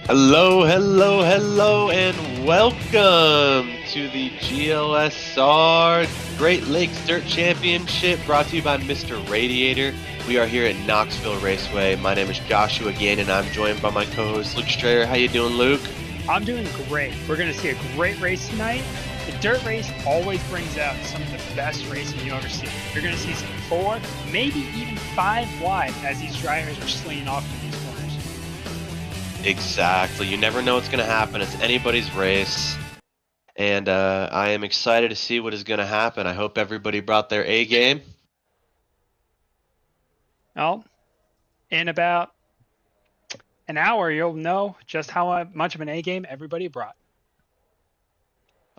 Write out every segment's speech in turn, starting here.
Hello, hello, hello, and welcome to the GLSR Great Lakes Dirt Championship brought to you by Mr. Radiator. We are here at Knoxville Raceway. My name is Joshua again, and I'm joined by my co-host Luke Strayer. How you doing, Luke? I'm doing great. We're going to see a great race tonight. The dirt race always brings out some of the best racing you ever see. You're going to see some 4, maybe even 5 wide as these drivers are slinging off in these corners. Exactly. You never know what's going to happen. It's anybody's race. And I am excited to see what is going to happen. I hope everybody brought their A game. Well, in about an hour, you'll know just how much of an A game everybody brought.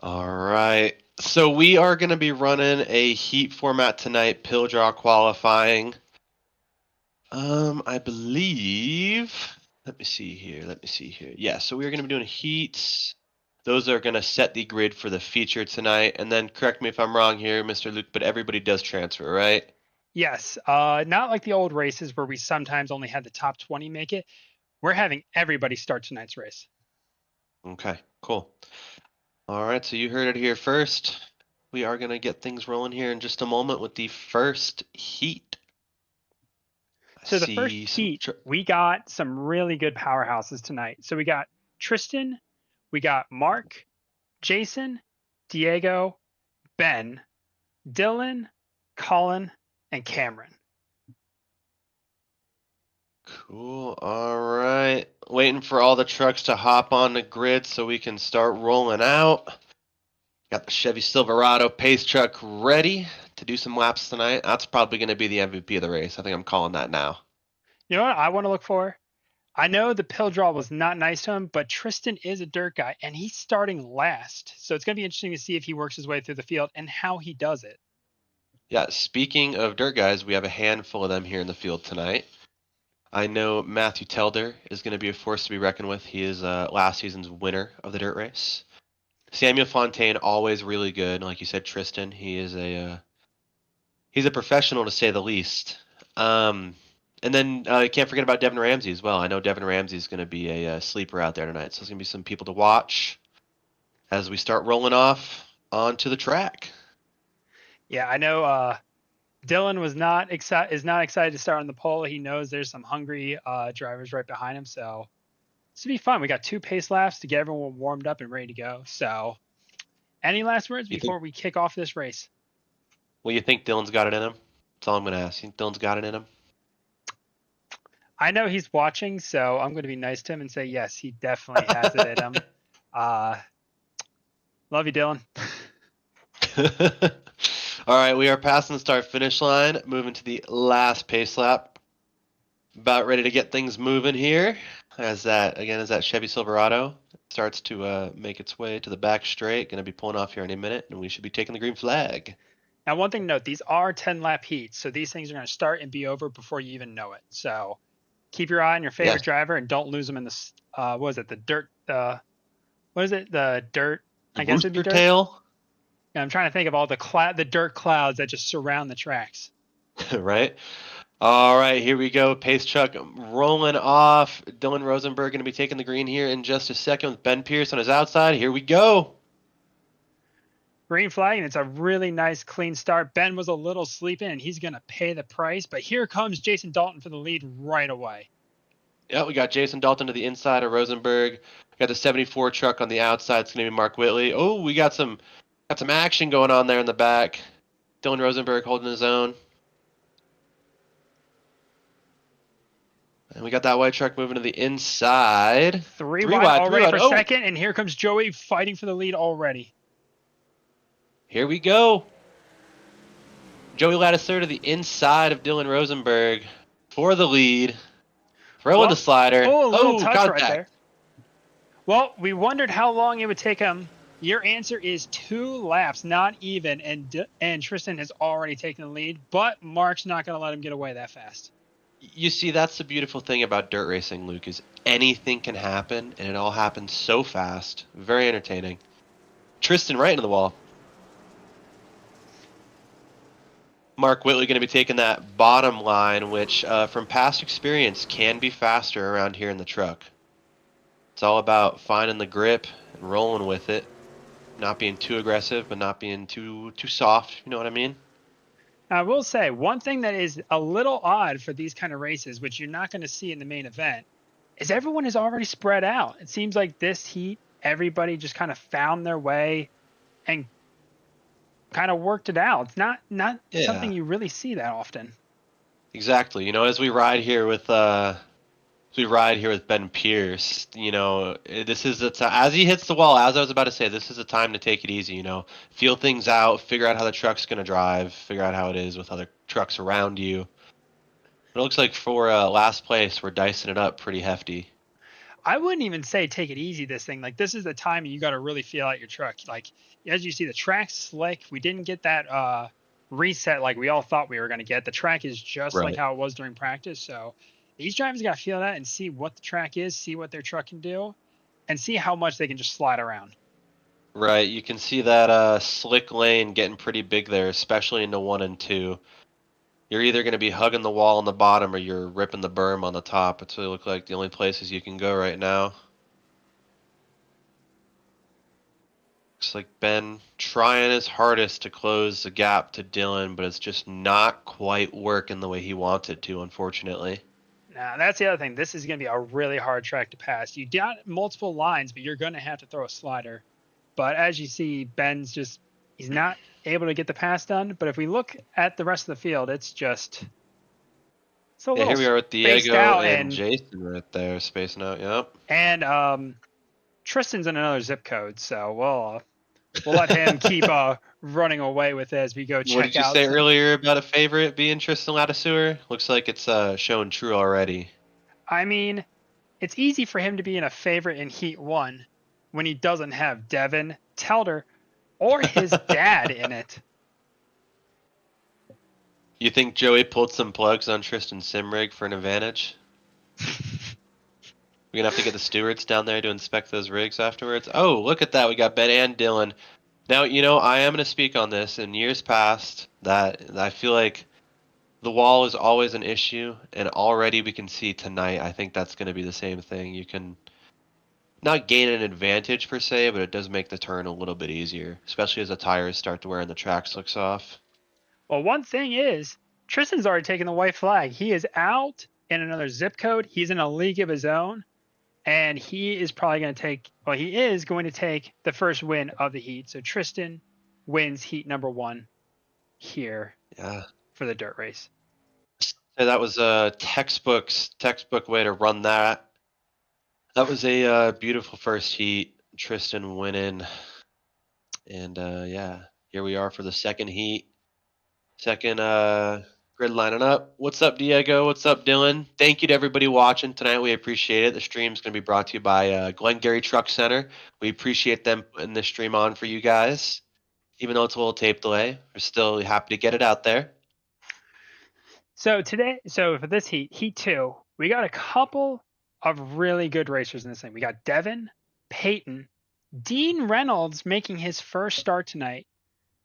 All right. So we are going to be running a heat format tonight, pill draw qualifying. I believe, let me see here. Yeah, so we're going to be doing heats. Those are going to set the grid for the feature tonight. And then correct me if I'm wrong here, Mr. Luke, but everybody does transfer, right? Yes, not like the old races where we sometimes only had the top 20 make it. We're having everybody start tonight's race. Okay, cool. All right, so you heard it here first. We are going to get things rolling here in just a moment with the first heat. So the first heat, we got some really good powerhouses tonight. So we got Tristan, we got Mark, Jason, Diego, Ben, Dylan, Colin, and Cameron. Cool. All right. Waiting for all the trucks to hop on the grid so we can start rolling out. Got the Chevy Silverado pace truck ready to do some laps tonight. That's probably going to be the MVP of the race. I think I'm calling that now. You know what I want to look for? I know the pill draw was not nice to him, but Tristan is a dirt guy, and he's starting last. So it's going to be interesting to see if he works his way through the field and how he does it. Yeah, speaking of dirt guys, we have a handful of them here in the field tonight. I know Matthew Telder is going to be a force to be reckoned with. He is last season's winner of the dirt race. Samuel Fontaine, always really good. Like you said, Tristan, he's a professional to say the least. And then you can't forget about Devin Ramsey as well. I know Devin Ramsey is going to be a sleeper out there tonight, so there's going to be some people to watch as we start rolling off onto the track. Yeah, I know Dylan is not excited to start on the pole. He knows there's some hungry drivers right behind him, so this will be fun. We got 2 pace laps to get everyone warmed up and ready to go. So, any last words before we kick off this race? Well, you think Dylan's got it in him? That's all I'm going to ask. You think Dylan's got it in him? I know he's watching, so I'm going to be nice to him and say, yes, he definitely has it in him. Love you, Dylan. All right, we are passing the start-finish line, moving to the last pace lap. About ready to get things moving here as that Chevy Silverado starts to make its way to the back straight. Going to be pulling off here in a minute, and we should be taking the green flag. Now, one thing to note, these are 10-lap heats, so these things are going to start and be over before you even know it. So keep your eye on your favorite driver and don't lose them in the, the dirt, the dirt, I guess it'd be dirt. Tail? Yeah, I'm trying to think of all the dirt clouds that just surround the tracks. Right. All right, here we go. Pace truck rolling off. Dylan Rosenberg going to be taking the green here in just a second with Ben Pierce on his outside. Here we go. Green flag, and it's a really nice, clean start. Ben was a little sleeping, and he's going to pay the price. But here comes Jason Dalton for the lead right away. Yeah, we got Jason Dalton to the inside of Rosenberg. We got the 74 truck on the outside. It's going to be Mark Whitley. Oh, we got some action going on there in the back. Dylan Rosenberg holding his own. And we got that white truck moving to the inside. Three wide already for second, and here comes Joey fighting for the lead already. Here we go. Joey Lattiser to the inside of Dylan Rosenberg for the lead. Throwing the slider. Oh, a little touch right there. Well, we wondered how long it would take him. Your answer is 2 laps, not even, and Tristan has already taken the lead, but Mark's not going to let him get away that fast. You see, that's the beautiful thing about dirt racing, Luke, is anything can happen, and it all happens so fast. Very entertaining. Tristan right into the wall. Mark Whitley going to be taking that bottom line, which from past experience can be faster around here in the truck. It's all about finding the grip and rolling with it, not being too aggressive, but not being too soft. You know what I mean? I will say one thing that is a little odd for these kind of races, which you're not going to see in the main event, is everyone is already spread out. It seems like this heat, everybody just kind of found their way and kind of worked it out. It's not something Yeah, you really see that often. exactly. You know, as we ride here with Ben Pierce, this is the time as he hits the wall. As I was about to say, this is the time to take it easy. Feel things out, figure out how the truck's gonna drive, figure out how it is with other trucks around you. It looks like for last place, we're dicing it up pretty hefty. I wouldn't even say take it easy this thing. Like this is the time you got to really feel out your truck. Like as you see the track's slick. We didn't get that reset like we all thought we were going to get. The track is just like Right. how it was during practice. So these drivers got to feel that and see what the track is, see what their truck can do, and see how much they can just slide around. Right. You can see that slick lane getting pretty big there, especially into one and two. You're either going to be hugging the wall on the bottom or you're ripping the berm on the top. It's really look like the only places you can go right now. Looks like Ben trying his hardest to close the gap to Dylan, but it's just not quite working the way he wants it to, unfortunately. Now that's the other thing. This is going to be a really hard track to pass. You got multiple lines, but you're going to have to throw a slider. But as you see, he's not able to get the pass done. But if we look at the rest of the field, it's a Yeah, little here we are with spaced Diego out, and Jason right there, spacing out. Yep. and Tristan's in another zip code, so we'll let him keep running away with it as we go What check did you out say some. earlier about a favorite being Tristan Lattisewer? Looks like it's showing true already. I mean, it's easy for him to be in a favorite in Heat One when he doesn't have Devin, Telder, or his dad in it. You think Joey pulled some plugs on Tristan Simrig for an advantage? We're gonna have to get the stewards down there to inspect those rigs afterwards. Oh, look at that. We got Ben and Dylan. Now, I am gonna speak on this. In years past, that I feel like the wall is always an issue, and already we can see tonight, I think that's gonna be the same thing. You can not gain an advantage per se, but it does make the turn a little bit easier, especially as the tires start to wear and the track looks off. Well, one thing is, Tristan's already taken the white flag. He is out in another zip code. He's in a league of his own, and he is probably going to he is going to take the first win of the heat. So Tristan wins heat number 1 here Yeah. for the dirt race. So that was a textbook way to run that. That was a beautiful first heat. Tristan winning, and yeah, here we are for the second heat. Second grid lining up. What's up, Diego? What's up, Dylan? Thank you to everybody watching tonight. We appreciate it. The stream's going to be brought to you by Glengarry Truck Center. We appreciate them putting this stream on for you guys. Even though it's a little tape delay, we're still happy to get it out there. So for this heat 2, we got a couple of really good racers in this thing. We got Devin, Peyton, Dean Reynolds making his first start tonight,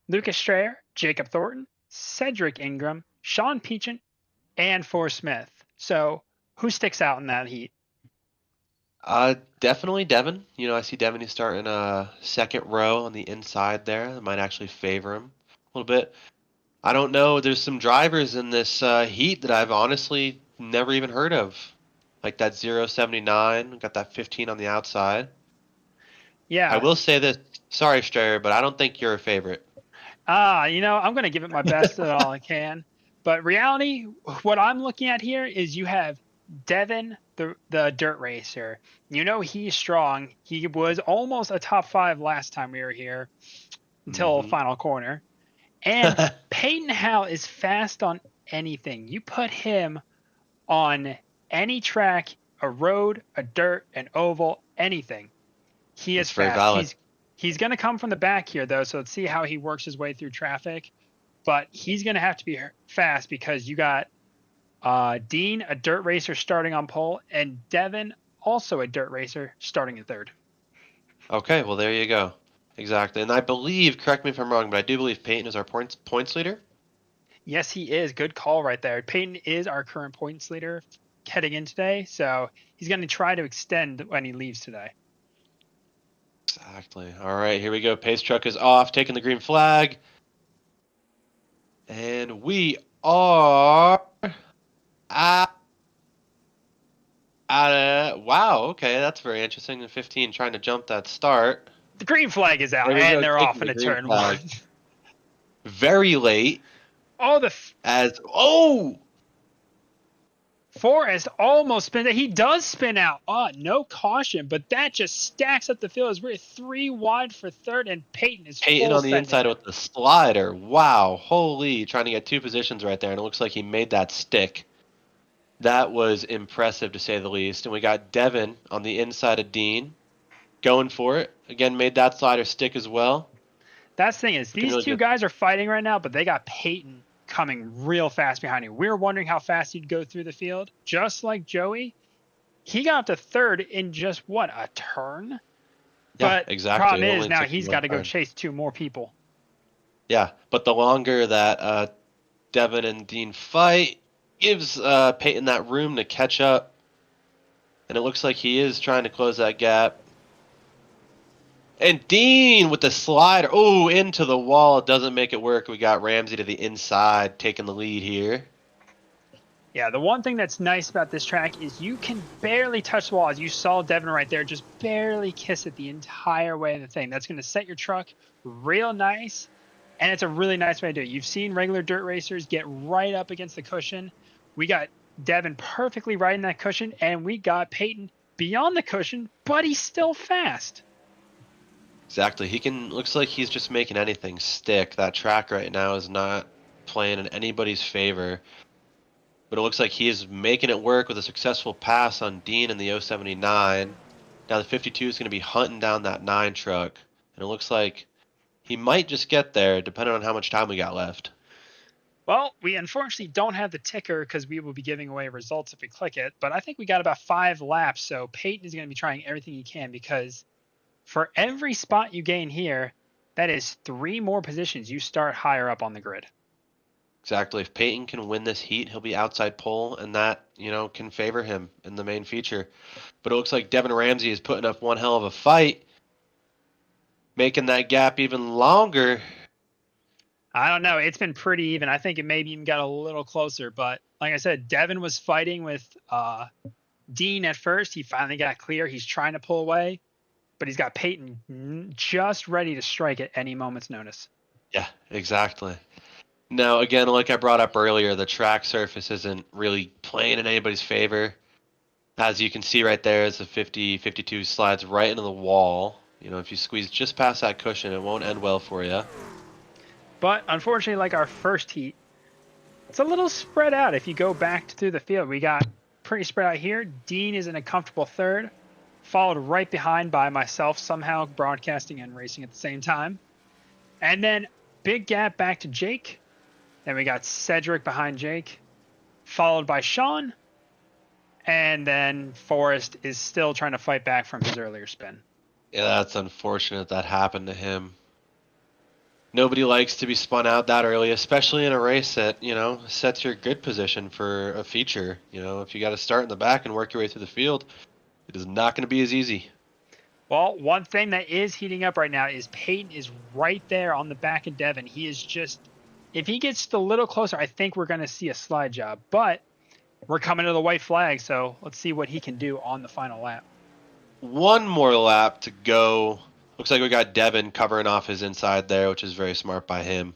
Lucas Strayer, Jacob Thornton, Cedric Ingram, Sean Peachant, and Forrest Smith. So who sticks out in that heat? Definitely Devin. I see Devin. He's starting second row on the inside there. That might actually favor him a little bit. I don't know. There's some drivers in this heat that I've honestly never even heard of, like that 079. Got that 15 on the outside. I Yeah. will say this. Sorry, Strayer, but I don't think you're a favorite. I'm going to give it my best at all I can. But reality, what I'm looking at here is you have Devin, the dirt racer. He's strong. He was almost a top 5 last time we were here until final corner. And Peyton Howe is fast on anything. You put him on any track, a road, a dirt, an oval, anything. He is That's very fast. valid. He's going to come from the back here, though, so let's see how he works his way through traffic. But he's going to have to be fast because you got Dean, a dirt racer, starting on pole, and Devin, also a dirt racer, starting in third. Okay, well, there you go. Exactly. And I believe, correct me if I'm wrong, but I do believe Peyton is our points leader. Yes, he is. Good call right there. Peyton is our current points leader. heading in today, so he's going to try to extend when he leaves today. Exactly. All right, here we go. Pace truck is off, taking the green flag. And we are at, wow, okay, that's very interesting. The 15 trying to jump that start. The green flag is out, There we and go, they're off taking in the a green turn flag. one. Very late. Oh, Forrest almost spins it. He does spin out. Oh, no caution, but that just stacks up the field as we're 3 wide for third, and Peyton is Peyton full on the sending inside him. with the slider. Wow, holy, trying to get 2 positions right there, and it looks like he made that stick. That was impressive to say the least. And we got Devin on the inside of Dean going for it. Again, made that slider stick as well. That's the thing is, Looking these really two good. guys are fighting right now, but they got Peyton coming real fast behind you. We were wondering how fast he'd go through the field. Just like Joey, he got up to third in just, what, a turn? Yeah, But exactly. problem It is only now took him he's one got to go turn. chase 2 more people. Yeah, but the longer that Devin and Dean fight gives Peyton that room to catch up. And it looks like he is trying to close that gap. And Dean with the slider. Oh, into the wall. It doesn't make it work. We got Ramsey to the inside taking the lead here. Yeah, the one thing that's nice about this track is you can barely touch the wall. As you saw Devin right there, just barely kiss it the entire way of the thing. That's going to set your truck real nice, and it's a really nice way to do it. You've seen regular dirt racers get right up against the cushion. We got Devin perfectly right in that cushion, and we got Peyton beyond the cushion, but he's still fast. Exactly. Looks like he's just making anything stick. That track right now is not playing in anybody's favor. But it looks like he is making it work with a successful pass on Dean in the 079. Now the 52 is going to be hunting down that 9 truck. And it looks like he might just get there, depending on how much time we got left. Well, we unfortunately don't have the ticker because we will be giving away results if we click it, but I think we got about 5 laps, so Peyton is going to be trying everything he can because for every spot you gain here, that is 3 more positions you start higher up on the grid. Exactly. If Peyton can win this heat, he'll be outside pole, and that, can favor him in the main feature. But it looks like Devin Ramsey is putting up one hell of a fight, making that gap even longer. I don't know. It's been pretty even. I think it maybe even got a little closer, but like I said, Devin was fighting with Dean at first. He finally got clear. He's trying to pull away, but he's got Peyton just ready to strike at any moment's notice. Yeah, exactly. Now, again, like I brought up earlier, the track surface isn't really playing in anybody's favor. As you can see right there, as the 52 slides right into the wall. If you squeeze just past that cushion, it won't end well for you. But unfortunately, like our first heat, it's a little spread out. If you go back through the field, we got pretty spread out here. Dean is in a comfortable third, followed right behind by myself, somehow broadcasting and racing at the same time. And then big gap back to Jake. Then we got Cedric behind Jake, followed by Sean. And then Forrest is still trying to fight back from his earlier spin. Yeah, that's unfortunate that happened to him. Nobody likes to be spun out that early, especially in a race that, sets your grid position for a feature. If you got to start in the back and work your way through the field, it is not going to be as easy. Well, one thing that is heating up right now is Peyton is right there on the back of Devin. He is just, if he gets a little closer, I think we're going to see a slide job. But we're coming to the white flag, so let's see what he can do on the final lap. One more lap to go. Looks like we got Devin covering off his inside there, which is very smart by him.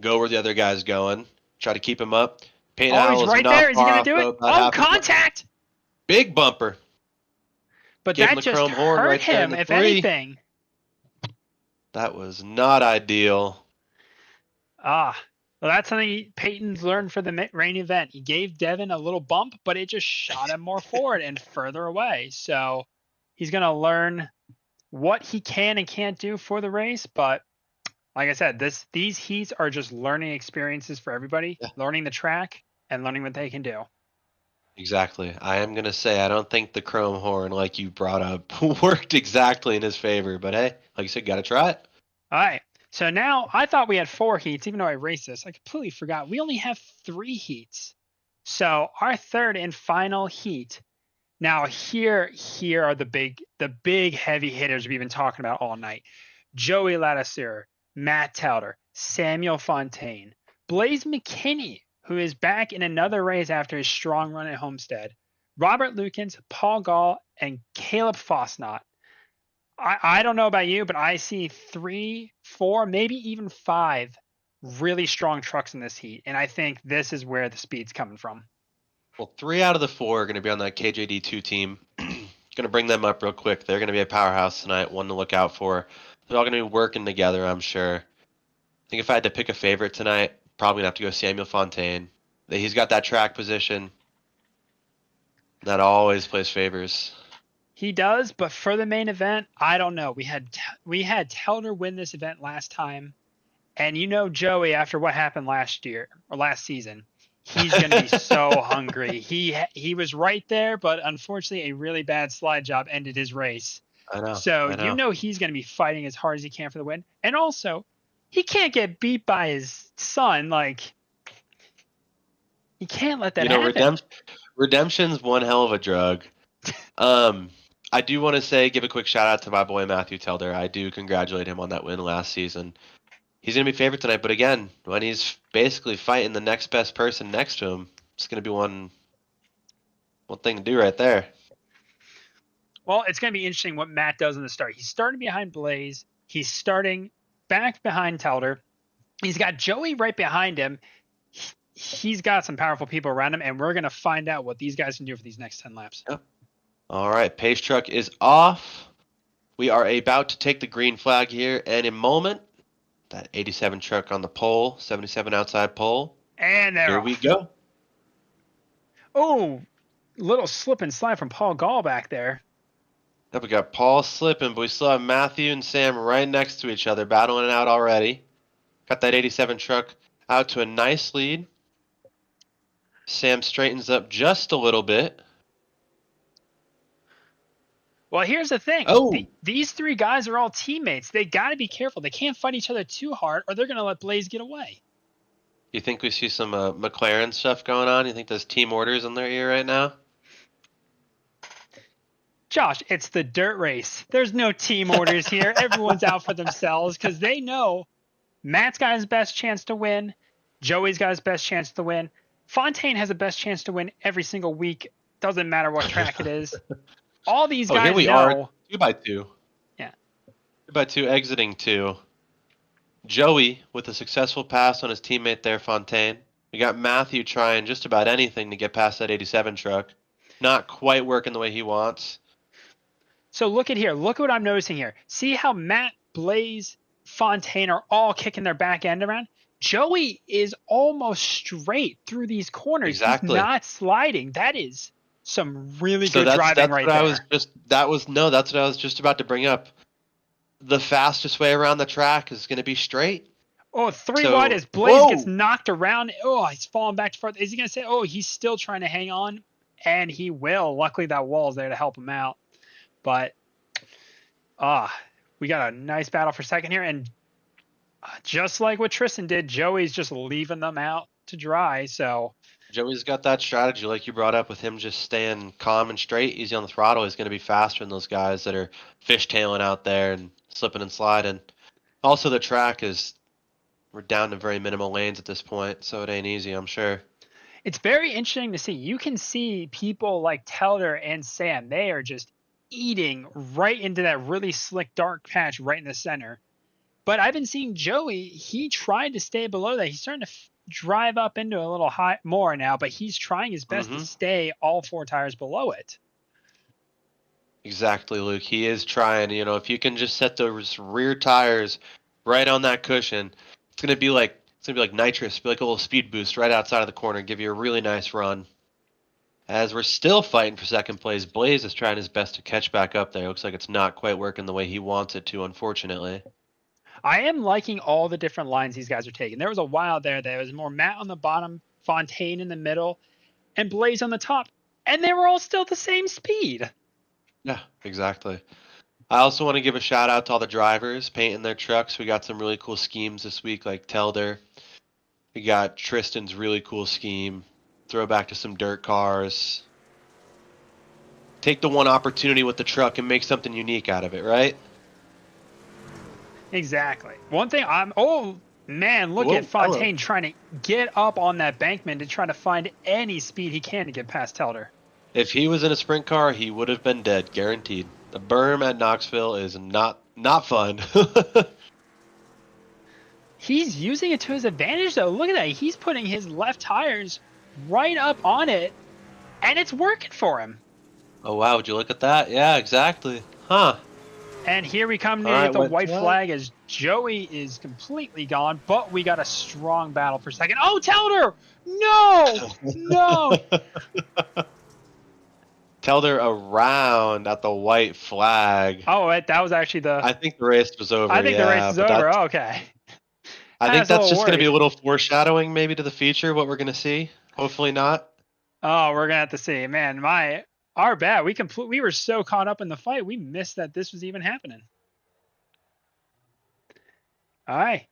Go where the other guy's going. Try to keep him up. Peyton Oh, Howell he's is right not there. Is he far going off, to do it? though. Oh, contact! Big bumper. But Gave him that the just chrome horn hurt right there in him, the if 3. anything. That was not ideal. Well, that's something Peyton's learned for the rain event. He gave Devin a little bump, but it just shot him more forward and further away. So he's going to learn what he can and can't do for the race. But like I said, these heats are just learning experiences for everybody, Yeah. learning the track and learning what they can do. Exactly. I am going to say I don't think the chrome horn, like you brought up, worked exactly in his favor. But hey, like you said, got to try it. All right. So now I thought we had 4 heats, even though I raced this. I completely forgot. We only have 3 heats. So our third and final heat. Now here are the big heavy hitters we've been talking about all night. Joey Ladouceur, Matt Telder, Samuel Fontaine, Blaze McKinney, who is back in another race after his strong run at Homestead, Robert Lukens, Paul Gall, and Caleb Fosnot. I don't know about you, but I see 3, 4, maybe even 5 really strong trucks in this heat, and I think this is where the speed's coming from. Well, 3 out of the 4 are going to be on that KJD2 team. Going to bring them up real quick. They're going to be a powerhouse tonight, one to look out for. They're all going to be working together, I'm sure. I think if I had to pick a favorite tonight, probably going to have to go Samuel Fontaine. He's got that track position. That always plays favors. He does, but for the main event, I don't know. We had Telder win this event last time, and you know Joey after what happened last year or last season, he's going to be so hungry. He was right there, but unfortunately a really bad slide job ended his race. I know. So I know. you know he's going to be fighting as hard as he can for the win. And also, he can't get beat by his son. Like, he can't let that happen. Redemption's one hell of a drug. I do want to give a quick shout out to my boy Matthew Telder. I do congratulate him on that win last season. He's going to be favored tonight, but again, when he's basically fighting the next best person next to him, it's going to be one thing to do right there. Well, it's going to be interesting what Matt does in the start. He's starting behind Blaze. He's starting back behind Telder. He's got Joey right behind him. He's got some powerful people around him, and we're going to find out what these guys can do for these next 10 laps. Yep. All right, pace truck is off. We are about to take the green flag here, and in a moment, that 87 truck on the pole, 77 outside pole. And here we go. Oh, little slip and slide from Paul Gall back there. Yep, we got Paul slipping, but we still have Matthew and Sam right next to each other, battling it out already. Got that 87 truck out to a nice lead. Sam straightens up just a little bit. Well, here's the thing. Oh. These 3 guys are all teammates. They got to be careful. They can't fight each other too hard, or they're going to let Blaze get away. You think we see some McLaren stuff going on? You think there's team orders in their ear right now? Josh, it's the dirt race. There's no team orders here. Everyone's out for themselves because they know Matt's got his best chance to win. Joey's got his best chance to win. Fontaine has the best chance to win every single week. Doesn't matter what track it is. All these guys here we know. are, 2x2. Yeah. 2x2 exiting 2. Joey with a successful pass on his teammate there, Fontaine. We got Matthew trying just about anything to get past that 87 truck. Not quite working the way he wants. So look at here. Look at what I'm noticing here. See how Matt, Blaze, Fontaine are all kicking their back end around? Joey is almost straight through these corners. Exactly. He's not sliding. That is some really good driving right there. That's what I was just about to bring up. The fastest way around the track is going to be straight. Oh, 3 wide as Blaze gets knocked around. Oh, he's falling back to front. Is he going to say, oh, he's still trying to hang on? And he will. Luckily, that wall's there to help him out. But we got a nice battle for second here. And just like what Tristan did, Joey's just leaving them out to dry. So Joey's got that strategy like you brought up with him just staying calm and straight, easy on the throttle. He's going to be faster than those guys that are fishtailing out there and slipping and sliding. Also, the track we're down to very minimal lanes at this point, so it ain't easy, I'm sure. It's very interesting to see. You can see people like Telder and Sam. They are just eating right into that really slick dark patch right in the center. But I've been seeing Joey. He tried to stay below that. He's starting to drive up into a little high more now, but he's trying his best to stay all 4 tires below it. Exactly, Luke. He is trying. If you can just set those rear tires right on that cushion, it's gonna be like nitrous, be like a little speed boost right outside of the corner, give you a really nice run. As we're still fighting for second place, Blaze is trying his best to catch back up there. Looks like it's not quite working the way he wants it to, unfortunately. I am liking all the different lines these guys are taking. There was a while there that was more Matt on the bottom, Fontaine in the middle, and Blaze on the top. And they were all still the same speed. Yeah, exactly. I also want to give a shout out to all the drivers painting their trucks. We got some really cool schemes this week, like Telder. We got Tristan's really cool scheme. throw back to some dirt cars. Take the one opportunity with the truck and make something unique out of it, right? Exactly. One thing oh man, look Whoa, at Fontaine trying to get up on that bankman to try to find any speed he can to get past Telder. If he was in a sprint car, he would have been dead, guaranteed. The berm at Knoxville is not fun. He's using it to his advantage, though. Look at that. He's putting his left tires right up on it, and it's working for him. Oh, wow. Would you look at that? Yeah, exactly. Huh. And here we come near the white flag as Joey is completely gone, but we got a strong battle for second. Oh, Telder! No! No! Telder around at the white flag. Oh, that was actually I think the race was over. I think the race is over. Oh, okay. I think that's just going to be a little foreshadowing maybe to the future, what we're going to see. Hopefully not. Oh, we're going to have to see. Man, our bad. We were so caught up in the fight, we missed that this was even happening. All right.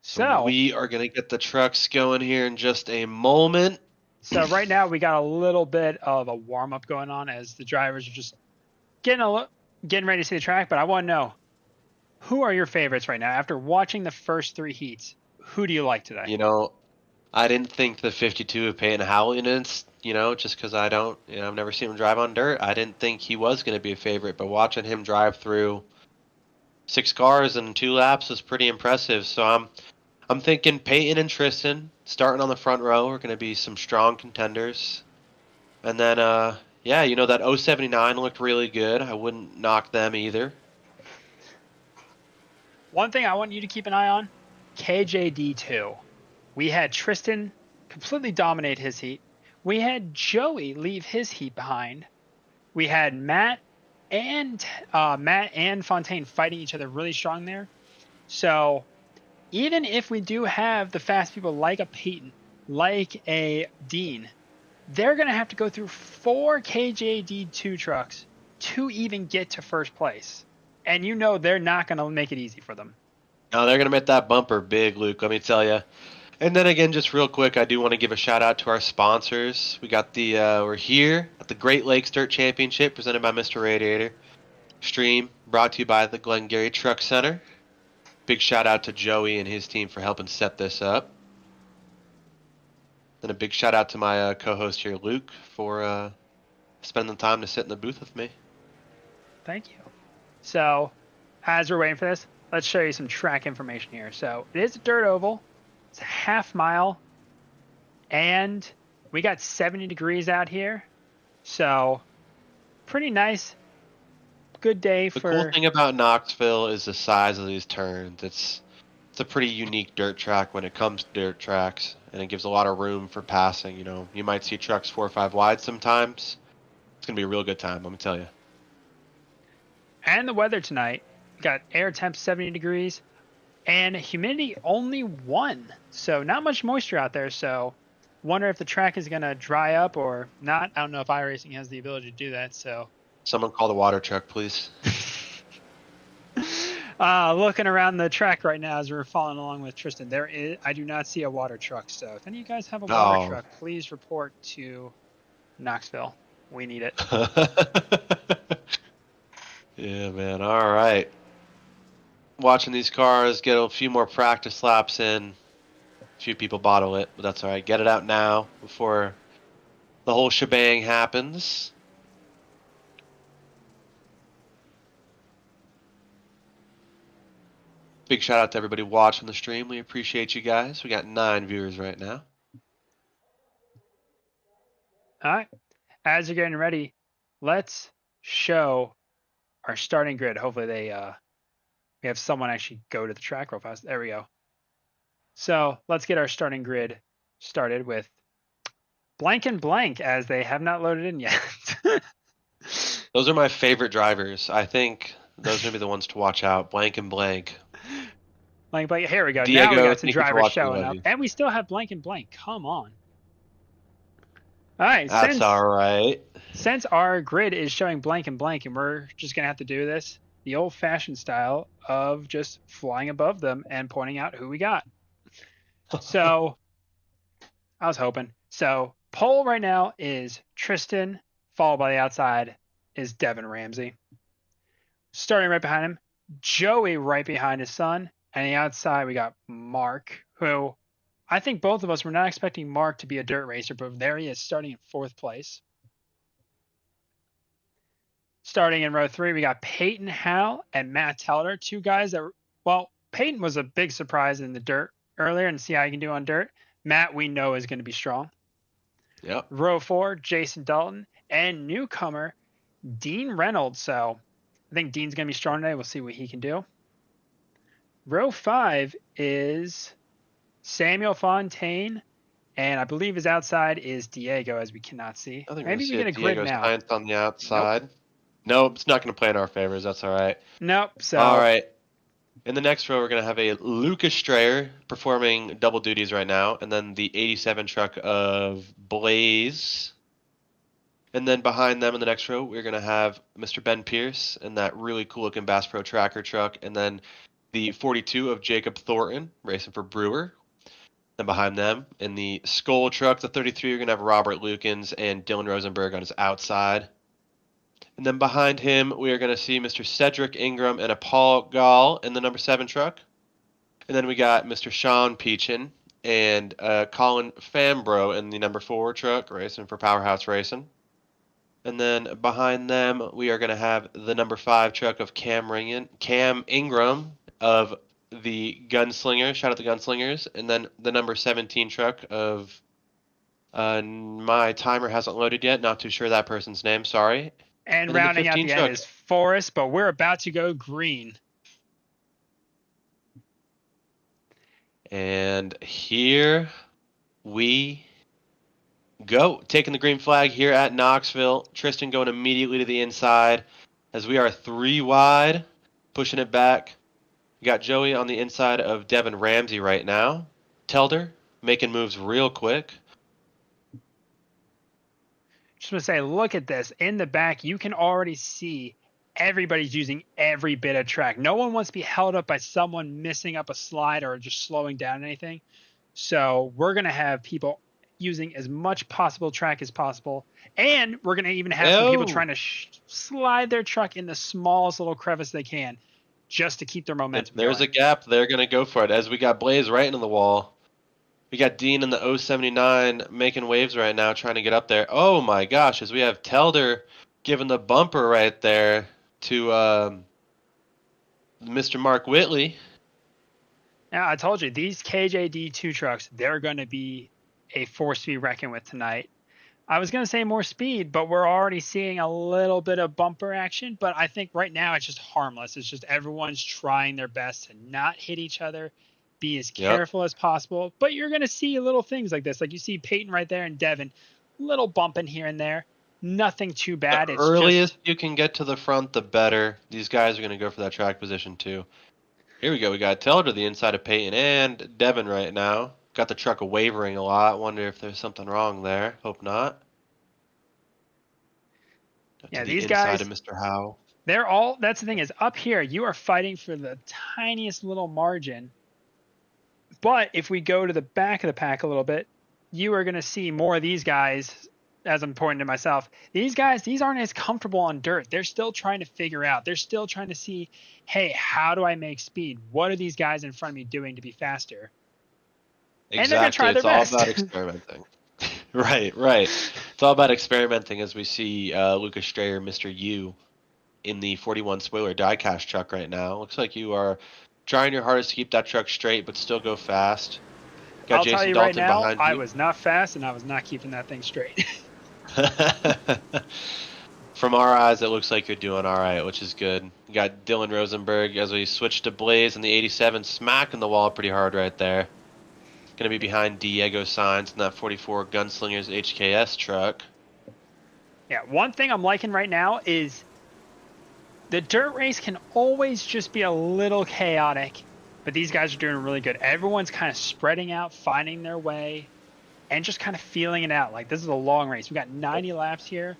So we are going to get the trucks going here in just a moment. So right now we got a little bit of a warm-up going on as the drivers are just getting ready to see the track, but I want to know, who are your favorites right now? After watching the first 3 heats, who do you like today? You know, I didn't think the 52 of Peyton Howland, just because I don't, I've never seen him drive on dirt. I didn't think he was going to be a favorite, but watching him drive through 6 cars in 2 laps was pretty impressive. So I'm thinking Peyton and Tristan starting on the front row are going to be some strong contenders. And then, that 079 looked really good. I wouldn't knock them either. One thing I want you to keep an eye on, KJD2. We had Tristan completely dominate his heat. We had Joey leave his heat behind. We had Matt and Fontaine fighting each other really strong there. So even if we do have the fast people like a Peyton, like a Dean, they're going to have to go through 4 KJD2 trucks to even get to first place. And they're not going to make it easy for them. No, they're going to make that bumper big, Luke, let me tell you. And then again, just real quick, I do want to give a shout out to our sponsors. We got we're here at the Great Lakes Dirt Championship presented by Mr. Radiator. Stream brought to you by the Glengarry Truck Center. Big shout out to Joey and his team for helping set this up. Then a big shout out to my co-host here, Luke, for spending the time to sit in the booth with me. Thank you. So, as we're waiting for this, let's show you some track information here. So, it is a dirt oval. It's a half mile. And we got 70 degrees out here. So, pretty nice. Good day for... The cool thing about Knoxville is the size of these turns. It's a pretty unique dirt track when it comes to dirt tracks, and it gives a lot of room for passing. You might see trucks 4 or 5 wide sometimes. It's going to be a real good time, let me tell you. And the weather tonight, got air temp 70 degrees and humidity only 1. So not much moisture out there. So wonder if the track is going to dry up or not. I don't know if iRacing has the ability to do that. So someone call the water truck, please. Looking around the track right now as we're following along with Tristan, I do not see a water truck. So if any of you guys have a water truck, please report to Knoxville. We need it. Yeah, man. All right. Watching these cars get a few more practice laps in. A few people bottle it, but that's all right. Get it out now before the whole shebang happens. Big shout out to everybody watching the stream. We appreciate you guys. We got 9 viewers right now. All right. As you're getting ready, let's show our starting grid. Hopefully we have someone actually go to the track real fast. There we go. So let's get our starting grid started with blank and blank, as they have not loaded in yet. Those are my favorite drivers. I think those are going to be the ones to watch out. Blank and blank. Blank, blank. Here we go. Diego, now we got some drivers showing up. And we still have blank and blank. Come on. All right. That's all right. Since our grid is showing blank and blank, and we're just going to have to do this the old-fashioned style of just flying above them and pointing out who we got. So I was hoping. So pole right now is Tristan, followed by the outside is Devin Ramsey. Starting right behind him, Joey right behind his son. And the outside we got Mark, who I think both of us were not expecting Mark to be a dirt racer, but there he is starting in 4th place. Starting in row 3, we got Peyton Howe and Matt Teller, two guys that, well, Peyton was a big surprise in the dirt earlier and see how he can do on dirt. Matt, we know, is going to be strong. Yep. Row 4, Jason Dalton and newcomer Dean Reynolds. So I think Dean's going to be strong today. We'll see what he can do. Row 5 is Samuel Fontaine, and I believe his outside is Diego, as we cannot see. I think Maybe we're we going get a to see grid Diego now. Science on the outside. Nope, it's not going to play in our favors. That's all right. Nope. So all right. In the next row, we're going to have a Lucas Strayer performing double duties right now, and then the 87 truck of Blaze. And then behind them in the next row, we're going to have Mr. Ben Pierce and that really cool looking Bass Pro Tracker truck, and then the 42 of Jacob Thornton racing for Brewer. Then behind them in the Skull truck, the 33, you're going to have Robert Lukens and Dylan Rosenberg on his outside. And then behind him, we are going to see Mr. Cedric Ingram and a Paul Gall in the number 7 truck. And then we got Mr. Sean Peachin and Colin Fambro in the number 4 truck racing for Powerhouse Racing. And then behind them, we are going to have the number 5 truck of Cam Ingram of the Gunslinger. Shout out the Gunslingers. And then the number 17 truck of my timer hasn't loaded yet. Not too sure that person's name. Sorry. And rounding out the end is Forrest, but we're about to go green. And here we go. Taking the green flag here at Knoxville. Tristan going immediately to the inside as we are 3 wide, pushing it back. We got Joey on the inside of Devin Ramsey right now. Telder making moves real quick. Just want to say, look at this. In the back, you can already see everybody's using every bit of track. No one wants to be held up by someone missing up a slide or just slowing down anything. So we're going to have people using as much possible track as possible. And we're going to even have some people trying to slide their truck in the smallest little crevice they can just to keep their momentum There's going. a gap. They're going to go for it as we got Blaze right into the wall. We got Dean in the 079 making waves right now, trying to get up there. Oh my gosh, as we have Telder giving the bumper right there to Mr. Mark Whitley. Now, I told you, these KJD2 trucks, they're going to be a force to be reckoned with tonight. I was going to say more speed, but we're already seeing a little bit of bumper action. But I think right now it's just harmless. It's just everyone's trying their best to not hit each other, be as careful as possible. But you're going to see little things like this. Like you see Peyton right there and Devin, little bumping here and there. Nothing too bad. The it's earliest you can get to the front, the better. These guys are going to go for that track position too. Here we go. We got Teller to the inside of Peyton and Devin right now. Got the truck wavering a lot. Wonder if there's something wrong there. Hope not. Yeah, to these the guys, inside of Mr. Howe. They're all, that's the thing is up here, you are fighting for the tiniest little margin. But if we go to the back of the pack a little bit, you are going to see more of these guys, as I'm pointing to myself. These guys, these aren't as comfortable on dirt. They're still trying to figure out. They're still trying to see, hey, how do I make speed? What are these guys in front of me doing to be faster? Exactly. And they're going to try their best. It's all about experimenting. Right. It's all about experimenting as we see Lucas Strayer, Mr. U, in the 41 spoiler diecast truck right now. Looks like you are trying your hardest to keep that truck straight, but still go fast. Got I'll Jason tell you Dalton right now, behind you. I was not fast, and I was not keeping that thing straight. From our eyes, it looks like you're doing all right, which is good. You got Dylan Rosenberg as we switch to Blaze in the 87, smacking the wall pretty hard right there. Going to be behind Diego Sainz in that 44 Gunslingers HKS truck. Yeah, one thing I'm liking right now is the dirt race can always just be a little chaotic, but these guys are doing really good. Everyone's kind of spreading out, finding their way, and just kind of feeling it out. Like, this is a long race. We got 90 laps here.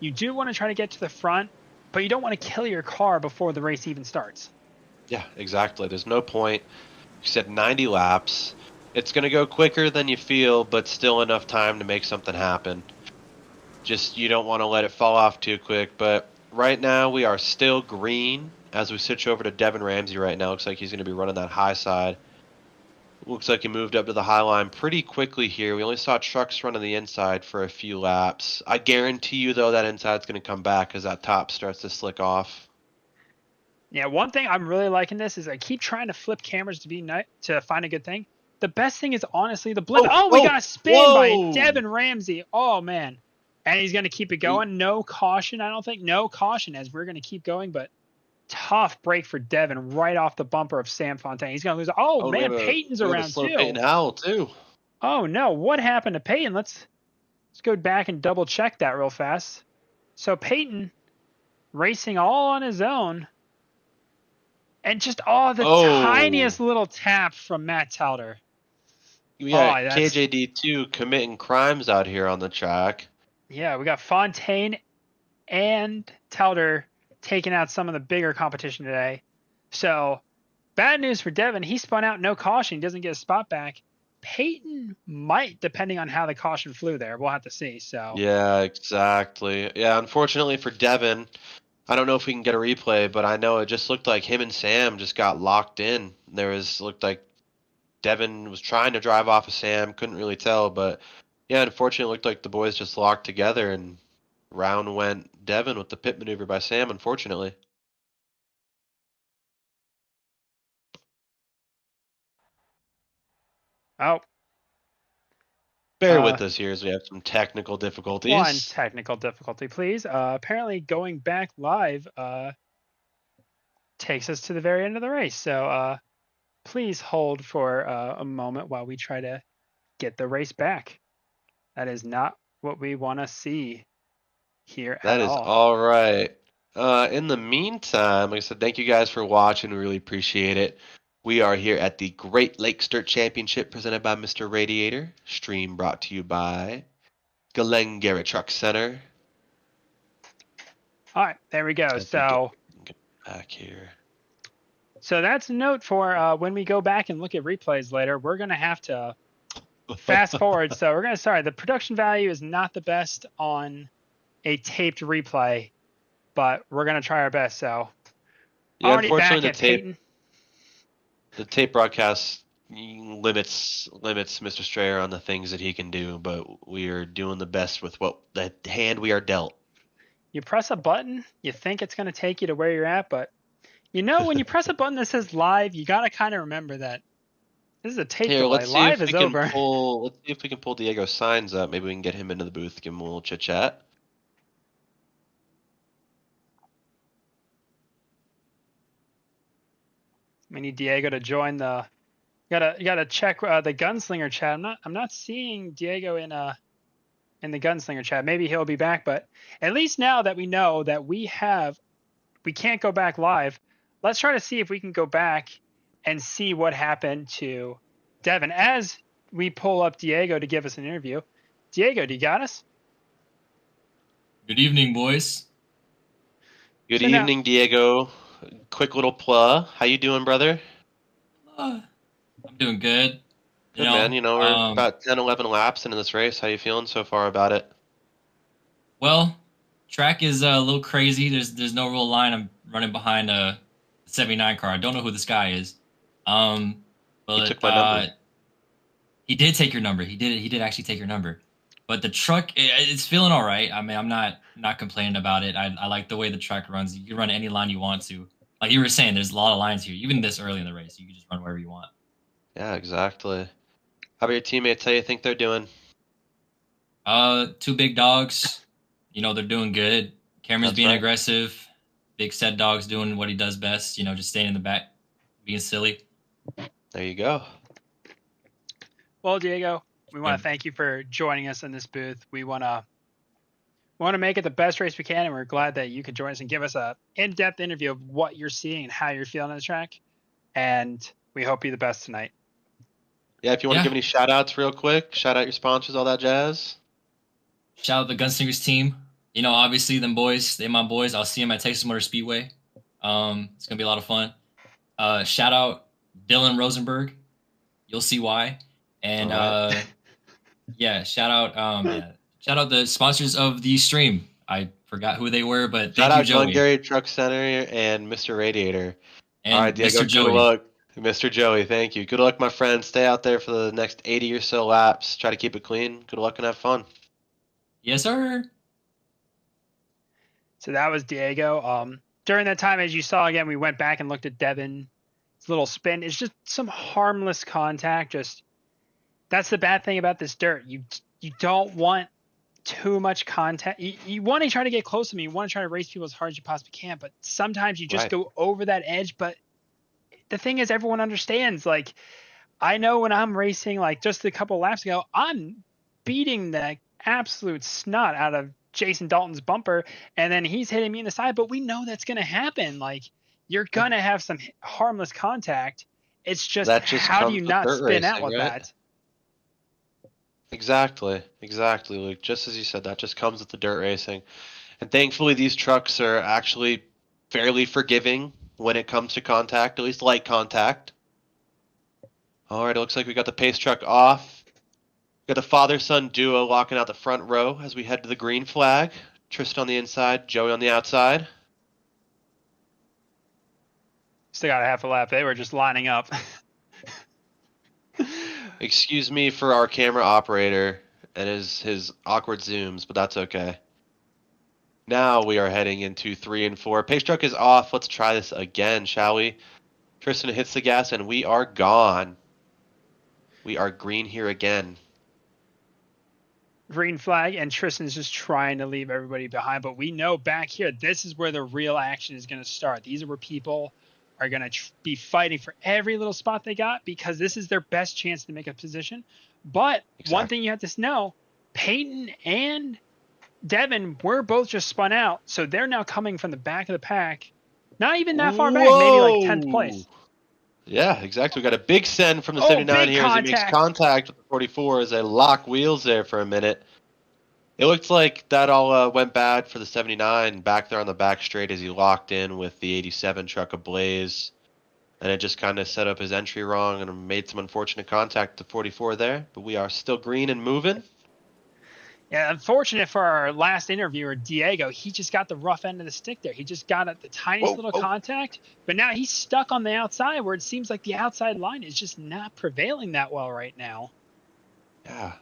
You do want to try to get to the front, but you don't want to kill your car before the race even starts. Yeah, exactly. There's no point. You said 90 laps. It's going to go quicker than you feel, but still enough time to make something happen. Just you don't want to let it fall off too quick. But right now we are still green as we switch over to Devin Ramsey right now. Looks like he's going to be running that high side. Looks like he moved up to the high line pretty quickly here. We only saw trucks running the inside for a few laps. I guarantee you, though, that inside's going to come back as that top starts to slick off. Yeah, one thing I'm really liking this is I keep trying to flip cameras to find a good thing. The best thing is honestly the blip. Oh, Oh, we oh, got a spin by whoa! Devin Ramsey. Oh, man. And he's going to keep it going. No caution, I don't think. No caution as we're going to keep going, but tough break for Devin right off the bumper of Sam Fontaine. He's going to lose. Oh, Oh, man, Peyton's we have a around slow too. Peyton Howell too. Oh, no. What happened to Peyton? Let's go back and double check that real fast. So Peyton racing all on his own. And just the Oh, tiniest little tap from Matt Towder. we Oh, got that's KJD2 committing crimes out here on the track. yeah. We got Fontaine and Towder taking out some of the bigger competition today. So bad news for Devin. He spun out, no caution. He doesn't get a spot back. Peyton might, depending on how the caution flew there. We'll have to see. So Yeah, exactly. Yeah, unfortunately for Devin, I don't know if we can get a replay, but I know it just looked like him and Sam just got locked in. Looked like Devin was trying to drive off of Sam, couldn't really tell, but yeah, unfortunately it looked like the boys just locked together and round went Devin with the pit maneuver by Sam, unfortunately. oh, Bear uh, with us here as we have some technical one difficulties. technical difficulty, please. Apparently going back live takes us to the very end of the race. So please hold for a moment while we try to get the race back. That is not what we want to see here at That is all. all right. In the meantime, like I said, thank you guys for watching. We really appreciate it. We are here at the Great Lakes Dirt Championship presented by Mr. Radiator. Stream brought to you by Glengarry Truck Center. All right, there we go. As we get So back here. that's a note for when we go back and look at replays later. We're going to have to fast forward. So we're going to, sorry, the production value is not the best on a taped replay, but we're going to try our best. So Yeah, already unfortunately back at Peyton. the tape broadcast limits Mr. Strayer on the things that he can do, but we are doing the best with what the hand we are dealt. You press a button, you think it's going to take you to where you're at, but when you press a button that says live, you got to kind of remember that this is a tape Here, delay. let's see Live if is we can over. pull. Let's see if we can pull Diego's signs up. Maybe we can get him into the booth, give him a little chit chat. We need Diego to join the. You gotta check the gunslinger chat. I'm not seeing Diego in the gunslinger chat. Maybe he'll be back, but at least now that we know that we can't go back live. Let's try to see if we can go back and see what happened to Devin as we pull up Diego to give us an interview. Diego, do you got us? Good evening, boys. Good So now, evening, Diego. Quick little pla. How you doing, brother? I'm doing good. Good, man. We're about 10, 11 laps into this race. How you feeling so far about it? Well, track is a little crazy. There's no real line. I'm running behind a 79 car. I don't know who this guy is. He But took my number. he did take your number. He did actually take your number. But the truck, it's feeling all right. I mean, I'm not complaining about it. I like the way the truck runs. You can run any line you want to. Like you were saying, there's a lot of lines here. Even this early in the race, you can just run wherever you want. Yeah, exactly. How about your teammates? How you think they're doing? Two big dogs. They're doing good. Cameron's That's being right. aggressive. Big set dog's doing what he does best. Just staying in the back, being silly. There you go. well, Diego, we want Yeah. to thank you for joining us in this booth. We want to make it the best race we can, and we're glad that you could join us and give us a in-depth interview of what you're seeing and how you're feeling on the track. And we hope you're the best tonight. Yeah, if you want to give any shout outs real quick, shout out your sponsors, all that jazz. Shout out the Gunslingers team. Obviously them boys, they my boys. I'll see them at Texas Motor Speedway. It's gonna be a lot of fun. Shout out Dylan Rosenberg. You'll see why. And All right. yeah, shout out the sponsors of the stream. I forgot who they were, but Shout thank you, out Joey Glengarry Truck Center and Mr. Radiator. All right, and Diego, Mr. good Joey. luck. Mr. Joey, thank you. Good luck, my friend. Stay out there for the next 80 or so laps. Try to keep it clean. Good luck and have fun. Yes, sir. So that was Diego. During that time, as you saw again, we went back and looked at Devin's little spin. It's just some harmless contact. Just that's the bad thing about this dirt. You don't want too much contact. You want to try to get close to me. You want to try to race people as hard as you possibly can. But sometimes you just Right. go over that edge. But the thing is, everyone understands. Like I know when I'm racing, like just a couple laps ago, I'm beating the absolute snot out of Jason Dalton's bumper, and then he's hitting me in the side. But we know that's going to happen. Like you're going to have some harmless contact. It's just That just how do you comes with not dirt spin out racing, with right? that? Exactly. Like just as you said, that just comes with the dirt racing. And thankfully, these trucks are actually fairly forgiving when it comes to contact, at least light contact. All right, it looks like we got the pace truck off. Got the father-son duo locking out the front row as we head to the green flag. Tristan on the inside, Joey on the outside. Still got a half a lap. They were just lining up. Excuse me for our camera operator and his awkward zooms, but that's okay. Now we are heading into 3 and 4. Pace truck is off. Let's try this again, shall we? Tristan hits the gas and we are gone. We are green here again. Green flag, and Tristan's just trying to leave everybody behind. But we know back here, this is where the real action is going to start. These are where people are going to be fighting for every little spot they got because this is their best chance to make a position. But one thing you have to know, Peyton and Devin were both just spun out. So they're now coming from the back of the pack. Not even that far back, maybe like 10th place. Yeah, exactly. We got a big send from the Oh, 79 big here as he makes contact with the 44 as they lock wheels there for a minute. It looked like that all went bad for the 79 back there on the back straight as he locked in with the 87 truck ablaze. And it just kind of set up his entry wrong and made some unfortunate contact with the 44 there. But we are still green and moving. Yeah, unfortunate for our last interviewer, Diego. He just got the rough end of the stick there. He just got at the tiniest little contact, but now he's stuck on the outside where it seems like the outside line is just not prevailing that well right now. Yeah.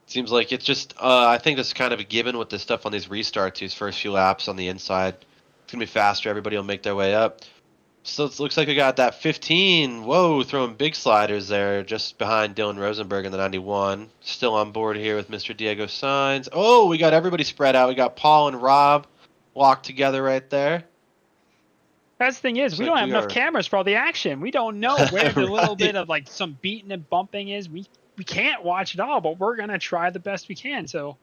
Seems like it's just, I think that's kind of a given with this stuff on these restarts, these first few laps on the inside. It's going to be faster. Everybody will make their way up. So it looks like we got that 15. Whoa, throwing big sliders there just behind Dylan Rosenberg in the 91. Still on board here with Mr. Diego Sainz. Oh, we got everybody spread out. We got Paul and Rob locked together right there. That's the thing is, we don't have enough cameras for all the action. We don't know where the little bit of like some beating and bumping is. We can't watch it all, but we're going to try the best we can. So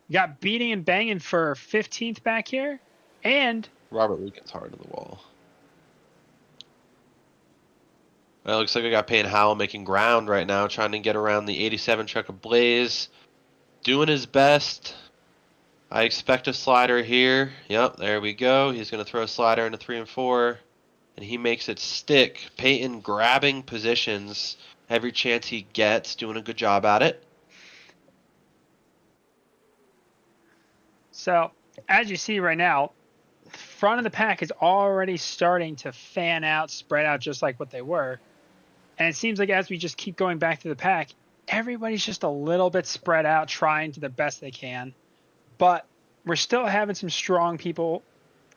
we got beating and banging for 15th back here. And Robert Lincoln's hard to the wall. Well, it looks like we got Payne Howell making ground right now, trying to get around the 87 truck ablaze. Doing his best. I expect a slider here. Yep, there we go. He's going to throw a slider into 3 and 4. And he makes it stick. Peyton grabbing positions every chance he gets, doing a good job at it. So, as you see right now, front of the pack is already starting to fan out, spread out just like what they were. And it seems like as we just keep going back to the pack, everybody's just a little bit spread out, trying to the best they can. But we're still having some strong people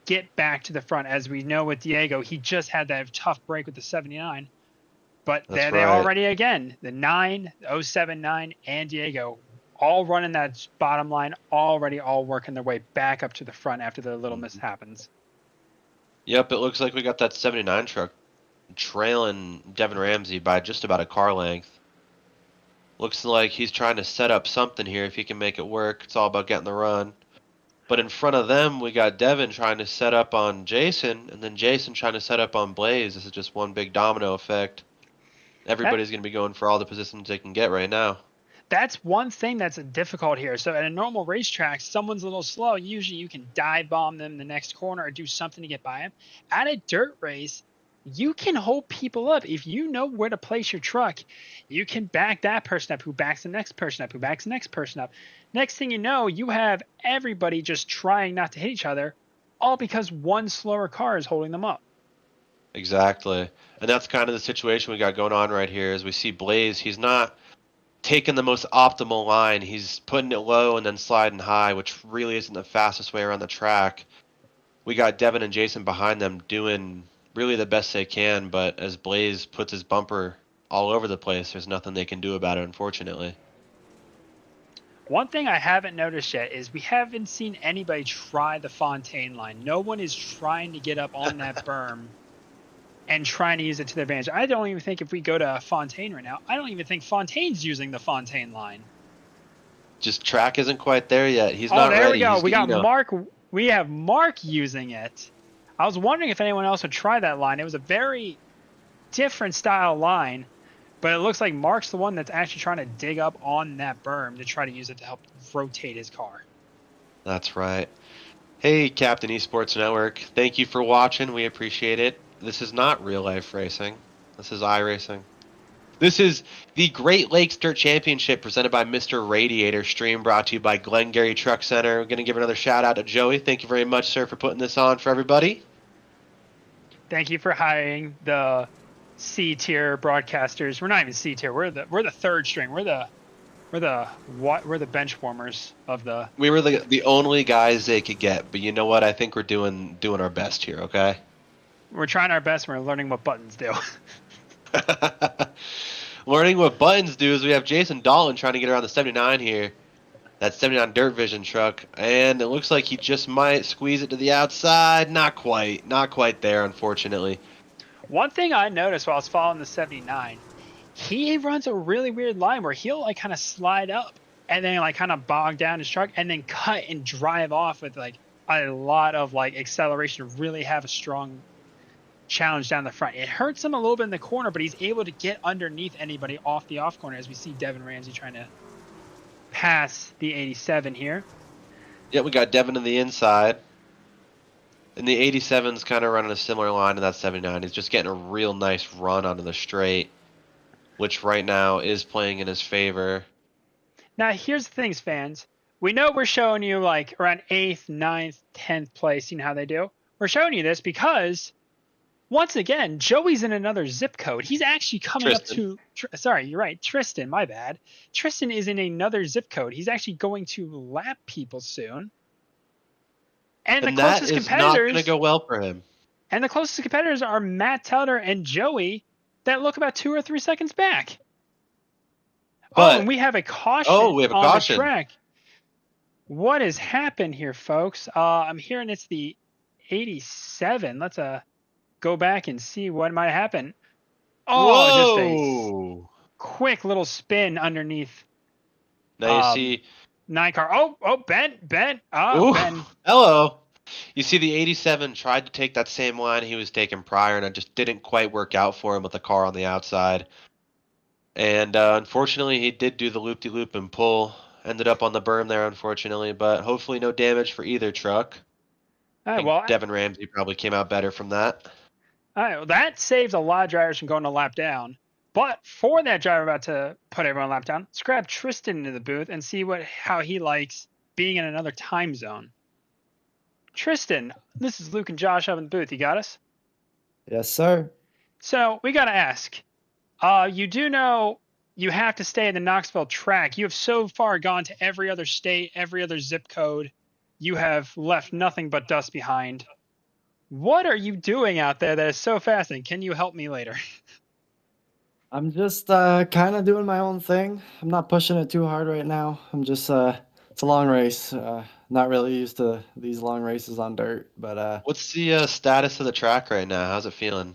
get back to the front. As we know with Diego, he just had that tough break with the 79. But there they already again, the 9, the 079, and Diego, all running that bottom line, already all working their way back up to the front after the little miss happens. Yep, it looks like we got that 79 truck trailing Devin Ramsey by just about a car length. Looks like he's trying to set up something here if he can make it work. It's all about getting the run. But in front of them, we got Devin trying to set up on Jason, and then Jason trying to set up on Blaze. This is just one big domino effect. Everybody's going to be going for all the positions they can get right now. That's one thing that's difficult here. So at a normal racetrack, someone's a little slow. Usually you can dive bomb them in the next corner or do something to get by them. At a dirt race, you can hold people up. If you know where to place your truck, you can back that person up who backs the next person up, who backs the next person up. Next thing you know, you have everybody just trying not to hit each other, all because one slower car is holding them up. Exactly. And that's kind of the situation we got going on right here. As we see Blaze, he's not taking the most optimal line. He's putting it low and then sliding high, which really isn't the fastest way around the track. We got Devin and Jason behind them doing really the best they can, but as Blaze puts his bumper all over the place, there's nothing they can do about it, unfortunately. One thing I haven't noticed yet is we haven't seen anybody try the Fontaine line. No one is trying to get up on that berm and trying to use it to their advantage. I don't even think if we go to Fontaine right now, I don't even think Fontaine's using the Fontaine line. Just track isn't quite there yet. He's not ready. Oh, there we go. He's, We got Mark. We have Mark using it. I was wondering if anyone else would try that line. It was a very different style line, but it looks like Mark's the one that's actually trying to dig up on that berm to try to use it to help rotate his car. That's right. Hey, Captain Esports Network. Thank you for watching. We appreciate it. This is not real life racing. This is iRacing. This is the Great Lakes Dirt Championship presented by Mr. Radiator, stream brought to you by Glengarry Truck Center. We're going to give another shout out to Joey. Thank you very much, sir, for putting this on for everybody. Thank you for hiring the C tier broadcasters. We're not even C tier. We're the third string. We're the bench warmers of the. We were the only guys they could get, but you know what? I think we're doing our best here. Okay. We're trying our best. We're learning what buttons do. Learning what buttons do is we have Jason Dalton trying to get around the 79 here. That 79 Dirt Vision truck, and it looks like he just might squeeze it to the outside. Not quite there, unfortunately. One thing I noticed while I was following the 79, he runs a really weird line where he'll like kind of slide up and then like kind of bog down his truck and then cut and drive off with like a lot of like acceleration to really have a strong challenge down the front. It hurts him a little bit in the corner, but he's able to get underneath anybody off the off corner, as we see Devin Ramsey trying to pass the 87 here. Yeah, we got Devin on the inside. And the 87's kind of running a similar line to that 79. He's just getting a real nice run onto the straight, which right now is playing in his favor. Now, here's the things, fans. We know we're showing you like around 8th, 9th, 10th place. You know how they do? We're showing you this because once again, Joey's in another zip code. He's actually coming Tristan. up to... Sorry, you're right. Tristan, my bad. Tristan is in another zip code. He's actually going to lap people soon. And the that closest is competitors... not going to go well for him. And the closest competitors are Matt Telder and Joey that look about 2 or 3 seconds back. But, and we have a caution we have a on caution. the track. What has happened here, folks? I'm hearing it's the 87. Let's go back and see what might happen. Oh, just a quick little spin underneath. Now you see 9 car. Oh, bent. Oh, Ben. Hello. You see the 87 tried to take that same line he was taking prior, and it just didn't quite work out for him with the car on the outside. And unfortunately, he did do the loop-de-loop and pull. Ended up on the berm there, unfortunately, but hopefully no damage for either truck. All right, well, Devin Ramsey probably came out better from that. All right, well, that saves a lot of drivers from going a lap down. But for that driver about to put everyone a lap down, let's grab Tristan into the booth and see how he likes being in another time zone. Tristan, this is Luke and Josh up in the booth. You got us? Yes, sir. So we got to ask. You do know you have to stay in the Knoxville track. You have so far gone to every other state, every other zip code. You have left nothing but dust behind. What are you doing out there that is so fascinating? Can you help me later? I'm just kind of doing my own thing. I'm not pushing it too hard right now. I'm just it's a long race. Not really used to these long races on dirt, but What's the status of the track right now? How's it feeling?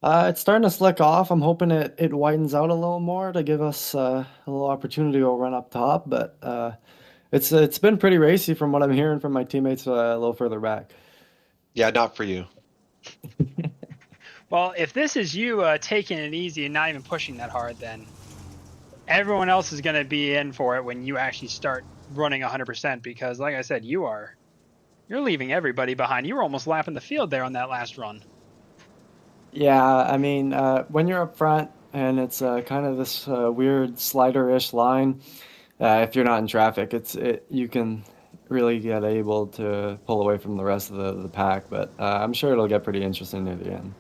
it's starting to slick off. I'm hoping it widens out a little more to give us a little opportunity to go run up top, but it's been pretty racy from what I'm hearing from my teammates a little further back. Yeah, not for you. Well, if this is you taking it easy and not even pushing that hard, then everyone else is going to be in for it when you actually start running 100%, because like I said, you're leaving everybody behind. You were almost lapping the field there on that last run. Yeah, I mean, when you're up front and it's kind of this weird slider-ish line, if you're not in traffic, you can really get able to pull away from the rest of the pack. But I'm sure it'll get pretty interesting near the end.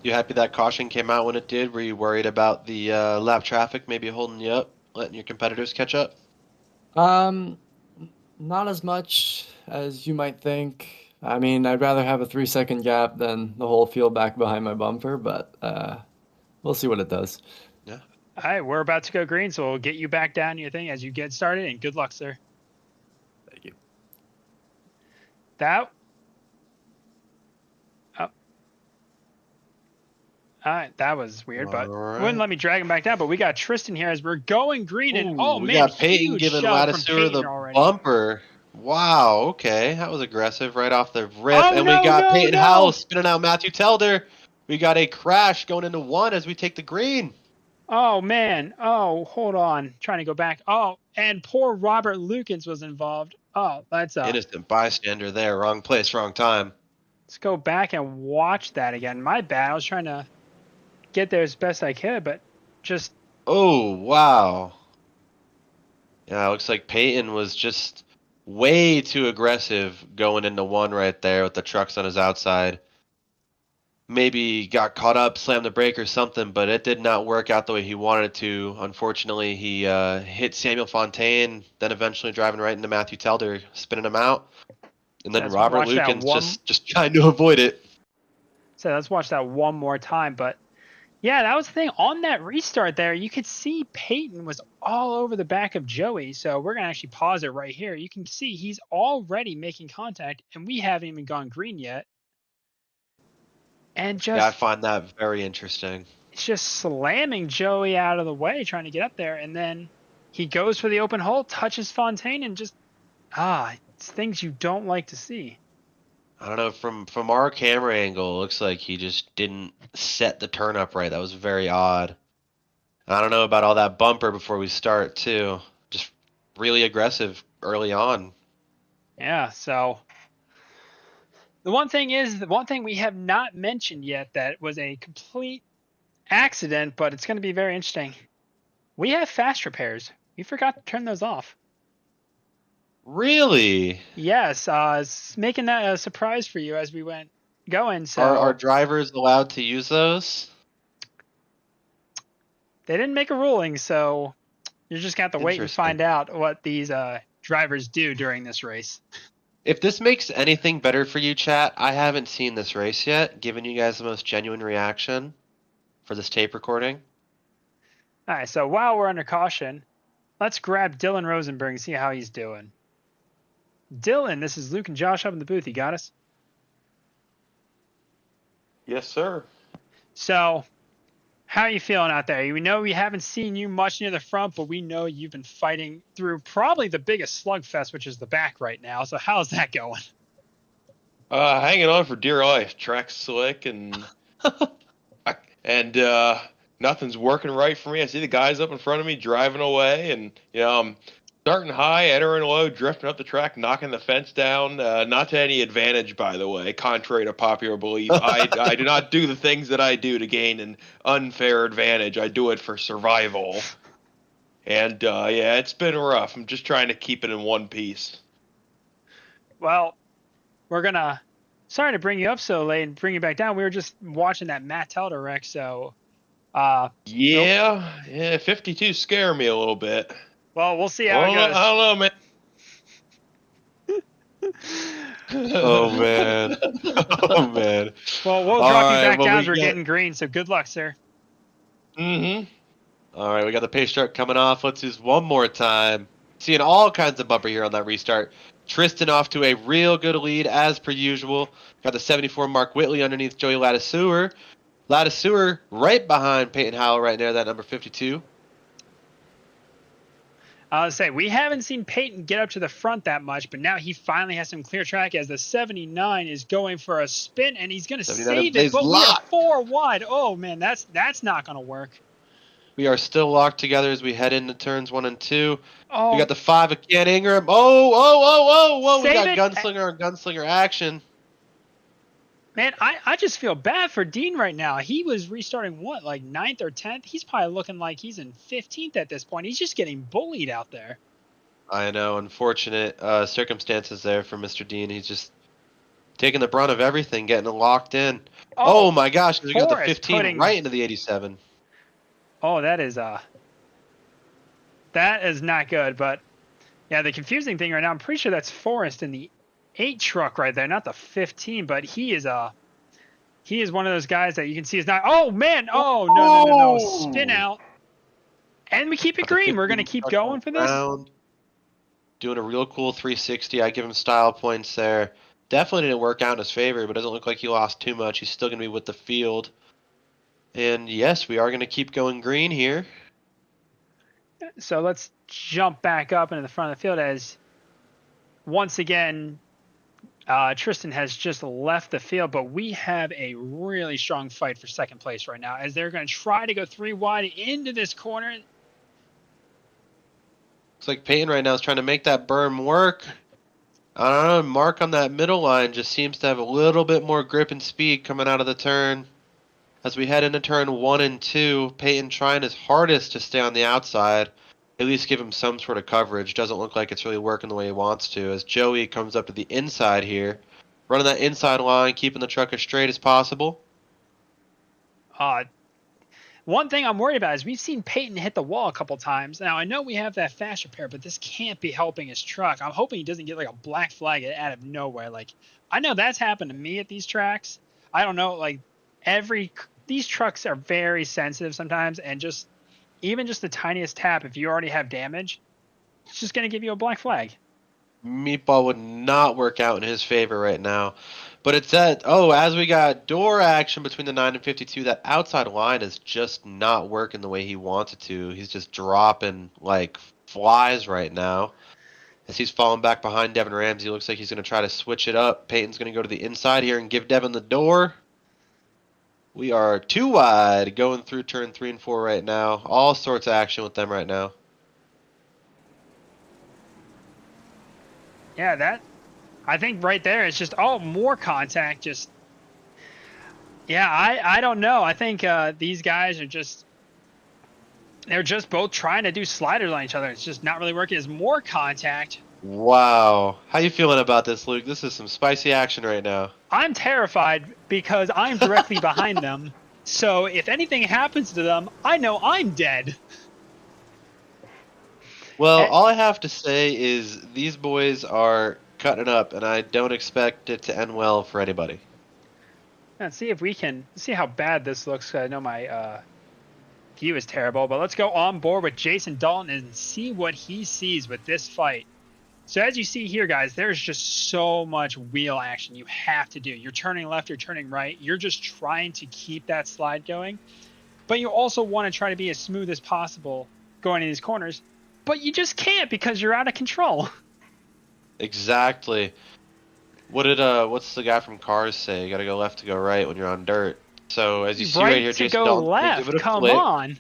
You happy that caution came out when it did? Were you worried about the lap traffic maybe holding you up, letting your competitors catch up? Um, Not as much as you might think. I mean, I'd rather have a 3 second gap than the whole field back behind my bumper, but we'll see what it does. Yeah. All right, we're about to go green, so we'll get you back down your thing as you get started, and good luck, sir. Thank you. That. Oh. All right, that was weird, but All wouldn't right. let me drag him back down. But we got Tristan here as we're going green, and Ooh, oh we man, got Peyton huge giving shove from Lattiseau Peyton the already. bumper. Wow, okay. That was aggressive right off the rip. Oh And we no, got no, Peyton no! Howell spinning out Matthew Telder. We got a crash going into one as we take the green. Oh man! Oh, hold on, trying to go back. Oh, and poor Robert Lukens was involved. Oh, that's Innocent bystander there. Wrong place, wrong time. Let's go back and watch that again. My bad. I was trying to get there as best I could, but just Oh, wow. Yeah, it looks like Peyton was just way too aggressive going into one right there with the trucks on his outside. Maybe got caught up, slammed the brake or something, but it did not work out the way he wanted it to. Unfortunately, he hit Samuel Fontaine, then eventually driving right into Matthew Telder, spinning him out. And then let's Robert watch that Lukens one. just trying to avoid it. So let's watch that one more time. But yeah, that was the thing. On that restart there, you could see Peyton was all over the back of Joey. So we're going to actually pause it right here. You can see he's already making contact, and we haven't even gone green yet. And Yeah, I just find that very interesting. it's just slamming Joey out of the way, trying to get up there. And then he goes for the open hole, touches Fontaine, and just, it's things you don't like to see. I don't know, from our camera angle, it looks like he just didn't set the turn up right. That was very odd. I don't know about all that bumper before we start too. Just really aggressive early on. Yeah, so the one thing we have not mentioned yet that was a complete accident, but it's going to be very interesting. We have fast repairs. We forgot to turn those off. Really? Yes, it's making that a surprise for you as we went going. So Are drivers allowed to use those? they didn't make a ruling, so you're just going to have to wait and Interesting. find out what these drivers do during this race. If this makes anything better for you, chat, I haven't seen this race yet, giving you guys the most genuine reaction for this tape recording. All right, so while we're under caution, let's grab Dylan Rosenberg and see how he's doing. Dylan, this is Luke and Josh up in the booth. You got us? Yes, sir. So, how are you feeling out there? We know we haven't seen you much near the front, but we know you've been fighting through probably the biggest slugfest, which is the back right now. So how's that going? Hanging on for dear life. Track's slick and nothing's working right for me. I see the guys up in front of me driving away, and I'm starting high, entering low, drifting up the track, knocking the fence down. Not to any advantage, by the way, contrary to popular belief. I do not do the things that I do to gain an unfair advantage. I do it for survival. And yeah, it's been rough. I'm just trying to keep it in one piece. Well, sorry to bring you up so late and bring you back down. We were just watching that Matt Telder wreck, so. Yeah, 52 scare me a little bit. Well, we'll see how it goes. I don't know, man. Oh man. Oh man. Well, we'll drop you back down as we're getting green, so good luck, sir. Mm-hmm. All right, we got the pace truck coming off. Let's use one more time. Seeing all kinds of bumper here on that restart. Tristan off to a real good lead as per usual. Got the 74 Mark Whitley underneath Joey Lattiseau. Lattiseau right behind Peyton Howell right there, that number 52. I'll say, we haven't seen Peyton get up to the front that much, but now he finally has some clear track as the 79 is going for a spin, and he's going to save it, but we are 4 wide. Oh, man, that's not going to work. We are still locked together as we head into turns 1 and 2. Oh. We got the 5 of Ken Ingram. Whoa. We got Save it. gunslinger on gunslinger action. Man, I just feel bad for Dean right now. He was restarting what, like 9th or 10th? He's probably looking like he's in 15th at this point. He's just getting bullied out there. I know, unfortunate circumstances there for Mr. Dean. He's just taking the brunt of everything, getting locked in. Oh my gosh, we got the Forrest 15 putting- right into the 87. Oh, that is not good. But yeah, the confusing thing right now, I'm pretty sure that's Forrest in the 8 truck right there, not the 15. But he is one of those guys that you can see is not. Oh man! Oh no! Spin out, and we keep it Got the green. We're gonna 15 keep truck going for this. around. Doing a real cool 360. I give him style points there. Definitely didn't work out in his favor, but doesn't look like he lost too much. He's still going to be with the field. And yes, we are going to keep going green here. So let's jump back up into the front of the field as once again Tristan has just left the field, but we have a really strong fight for second place right now as they're going to try to go 3 wide into this corner. Looks like Peyton right now is trying to make that berm work. I don't know, Mark on that middle line just seems to have a little bit more grip and speed coming out of the turn. As we head into turn 1 and 2, Peyton trying his hardest to stay on the outside, at least give him some sort of coverage. Doesn't look like it's really working the way he wants to, as Joey comes up to the inside here, running that inside line, keeping the truck as straight as possible. One thing I'm worried about is we've seen Peyton hit the wall a couple times. Now, I know we have that fast repair, but this can't be helping his truck. I'm hoping he doesn't get like a black flag out of nowhere. Like, I know that's happened to me at these tracks. I don't know, like, these trucks are very sensitive sometimes, and even just the tiniest tap, if you already have damage, it's just going to give you a black flag. Meatball would not work out in his favor right now. But it's that, as we got door action between the 9 and 52, that outside line is just not working the way he wants it to. He's just dropping like flies right now. As he's falling back behind Devin Ramsey, looks like he's going to try to switch it up. Peyton's going to go to the inside here and give Devin the door. We are 2 wide going through turn 3 and 4 right now. All sorts of action with them right now. Yeah, I think right there it's just more contact. I don't know. I think these guys they're just both trying to do sliders on each other. It's just not really working. There's more contact. Wow. How you feeling about this, Luke? This is some spicy action right now. I'm terrified because I'm directly behind them. So if anything happens to them, I know I'm dead. Well, all I have to say is these boys are cutting it up, and I don't expect it to end well for anybody. Let's see if we can see how bad this looks. I know my view is terrible, but let's go on board with Jason Dalton and see what he sees with this fight. So as you see here, guys, there's just so much wheel action you have to do. You're turning left, you're turning right. You're just trying to keep that slide going. But you also want to try to be as smooth as possible going in these corners. But you just can't because you're out of control. Exactly. What's the guy from Cars say? You got to go left to go right when you're on dirt. So as you see right here, Jason Dalton's going to give it a Come flick. on.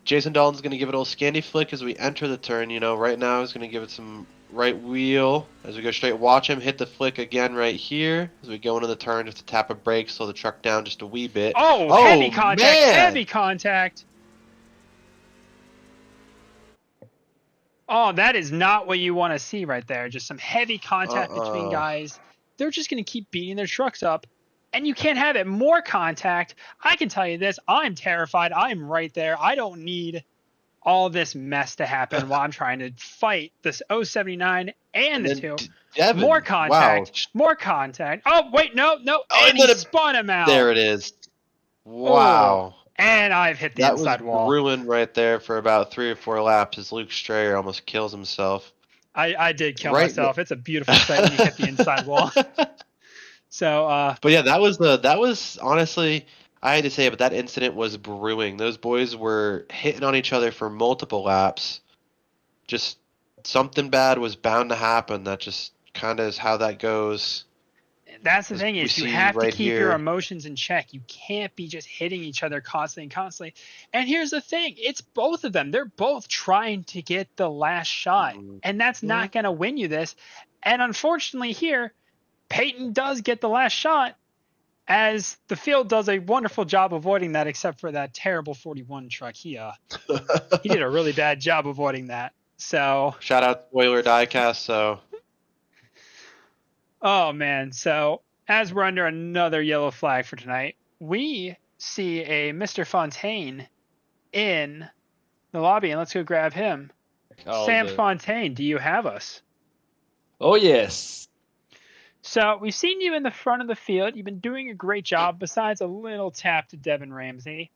Jason Dalton's going to give it a little scandy flick as we enter the turn. Right now he's going to give it some right wheel as we go straight. Watch him hit the flick again right here as we go into the turn. Just to tap a brake, slow the truck down just a wee bit. Heavy contact, man. Heavy contact. Oh, that is not what you want to see right there. Just some heavy contact between guys. They're just going to keep beating their trucks up. And you can't have it. More contact. I can tell you this. I'm terrified. I'm right there. I don't need all this mess to happen while I'm trying to fight this 079 and the 2. Devin, more contact. Wow. More contact. Oh, wait, no. And he spun him out. There it is. Wow. Oh, and I've hit the inside wall. That was ruined right there for about 3 or 4 laps as Luke Strayer almost kills himself. I did kill myself. It's a beautiful sight when you hit the inside wall. So, but yeah, that was honestly, I had to say, but that incident was brewing. Those boys were hitting on each other for multiple laps. Just something bad was bound to happen. That just kind of is how that goes. That's the thing is you have to keep your emotions in check. You can't be just hitting each other constantly. And here's the thing. It's both of them. They're both trying to get the last shot. And that's not going to win you this. And unfortunately here, Peyton does get the last shot, as the field does a wonderful job avoiding that, except for that terrible 41 truck. He did a really bad job avoiding that. So Shout out Spoiler Diecast. So oh man. So as we're under another yellow flag for tonight, we see a Mr. Fontaine in the lobby, and let's go grab him. Sam Fontaine, do you have us? Oh, yes. So we've seen you in the front of the field. You've been doing a great job, besides a little tap to Devin Ramsey.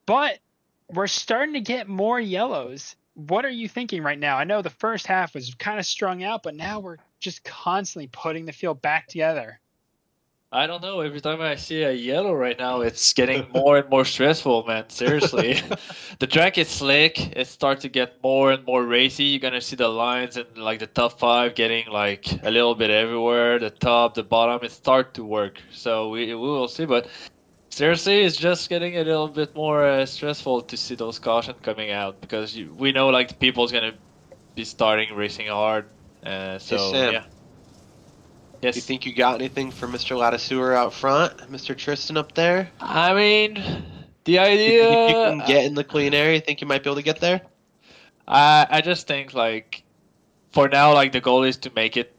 But we're starting to get more yellows. What are you thinking right now? I know the first half was kind of strung out, but now we're just constantly putting the field back together. I don't know. Every time I see a yellow right now, it's getting more and more stressful, man. Seriously. The track is slick. It starts to get more and more racy. You're going to see the lines in like the top 5 getting like a little bit everywhere. The top, the bottom, it start to work. So we will see. But seriously, it's just getting a little bit more stressful to see those cautions coming out because we know like the people's going to be starting racing hard. So, Sam. yeah. Yes. You think you got anything for Mr. Latisseur out front, Mr. Tristan up there? I mean, the You idea. think you can get in the clean air? You think you might be able to get there? I just think like, for now, like the goal is to make it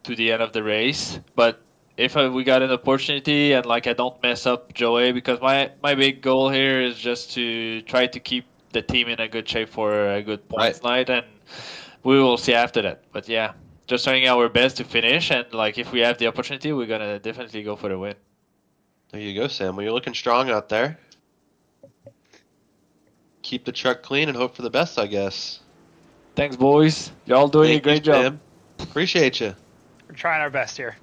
to the end of the race. But if we got an opportunity and like I don't mess up Joey, because my big goal here is just to try to keep the team in a good shape for a good points night, and we will see after that. But yeah. Just trying our best to finish, and like if we have the opportunity, we're gonna definitely go for the win. There you go, Sam. Well, you're looking strong out there. Keep the truck clean and hope for the best, I guess. Thanks, boys. Y'all doing a great job. Sam. Appreciate you. We're trying our best here.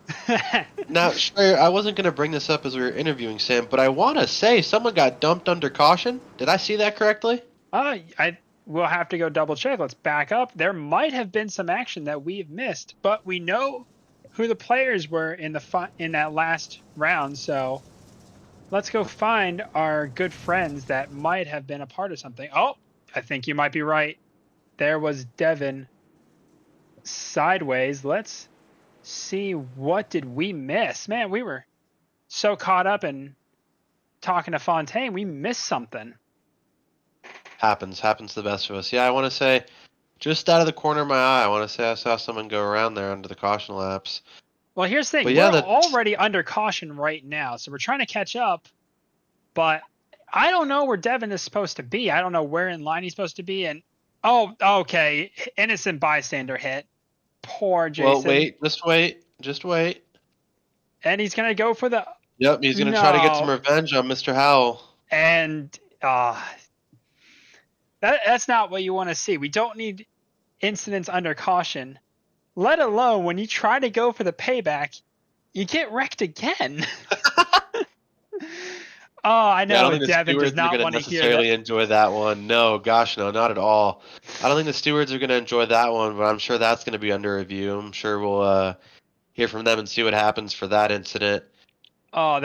Now, Schreier, I wasn't going to bring this up as we were interviewing Sam, but I want to say someone got dumped under caution. Did I see that correctly? We'll have to go double check. Let's back up. There might have been some action that we've missed, but we know who the players were in that last round. So let's go find our good friends that might have been a part of something. Oh, I think you might be right. There was Devin sideways. Let's see, what did we miss? Man, we were so caught up in talking to Fontaine, we missed something. Happens to the best of us. Yeah, I want to say, just out of the corner of my eye, I want to say I saw someone go around there under the caution laps. Well, here's the thing. But yeah, we're already under caution right now, so we're trying to catch up. But I don't know where Devin is supposed to be. I don't know where in line he's supposed to be. And oh, okay, innocent bystander hit. Poor Jason. Well, just wait. And he's gonna go for the. Yep, he's gonna try to get some revenge on Mr. Howell. And that's not what you want to see. We don't need incidents under caution, let alone when you try to go for the payback, you get wrecked again. Oh, I know. Yeah, I don't think Devin does not want to necessarily enjoy that one. No, gosh, no, not at all. I don't think the stewards are going to enjoy that one, but I'm sure that's going to be under review. I'm sure we'll hear from them and see what happens for that incident. Oh,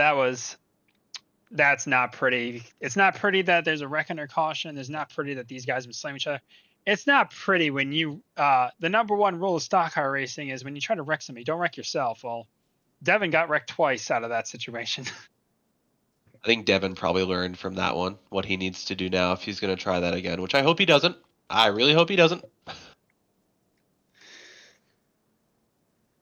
that's not pretty. It's not pretty that there's a wreck under caution. It's not pretty that these guys have been slamming each other. It's not pretty when you the number one rule of stock car racing is when you try to wreck somebody, don't wreck yourself. Well, Devin got wrecked twice out of that situation. I think Devin probably learned from that one what he needs to do now if he's going to try that again, which I hope he doesn't. I really hope he doesn't.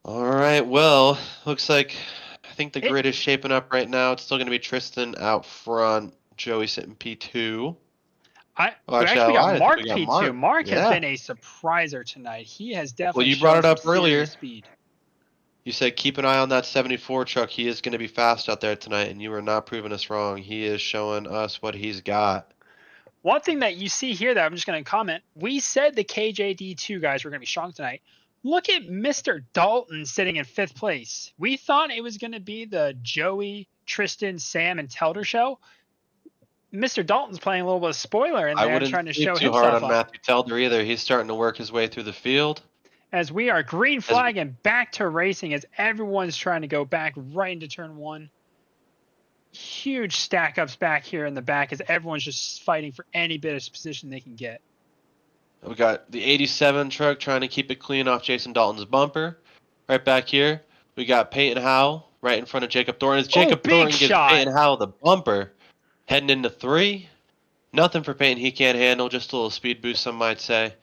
All right, well, looks like I think the grid is shaping up right now. It's still going to be Tristan out front, Joey sitting P2. We got Mark P2. Mark has been a surpriser tonight. He has definitely. Well, you brought it up earlier. earlier. Speed. You said keep an eye on that 74 truck. He is going to be fast out there tonight, and you are not proving us wrong. He is showing us what he's got. One thing that you see here that I'm just going to comment, we said the KJD2 guys were going to be strong tonight. Look at Mr. Dalton sitting in 5th place. We thought it was going to be the Joey, Tristan, Sam, and Telder show. Mr. Dalton's playing a little bit of spoiler in there, trying to show himself. I wouldn't too hard on Matthew Telder either. He's starting to work his way through the field. As we are green flag and back to racing as everyone's trying to go back right into turn 1. Huge stack ups back here in the back as everyone's just fighting for any bit of position they can get. We got the 87 truck trying to keep it clean off Jason Dalton's bumper. Right back here, we got Peyton Howell right in front of Jacob Thornton. As Jacob big Thornton gives shot. Peyton Howell the bumper, heading into 3. Nothing for Peyton he can't handle, just a little speed boost, some might say.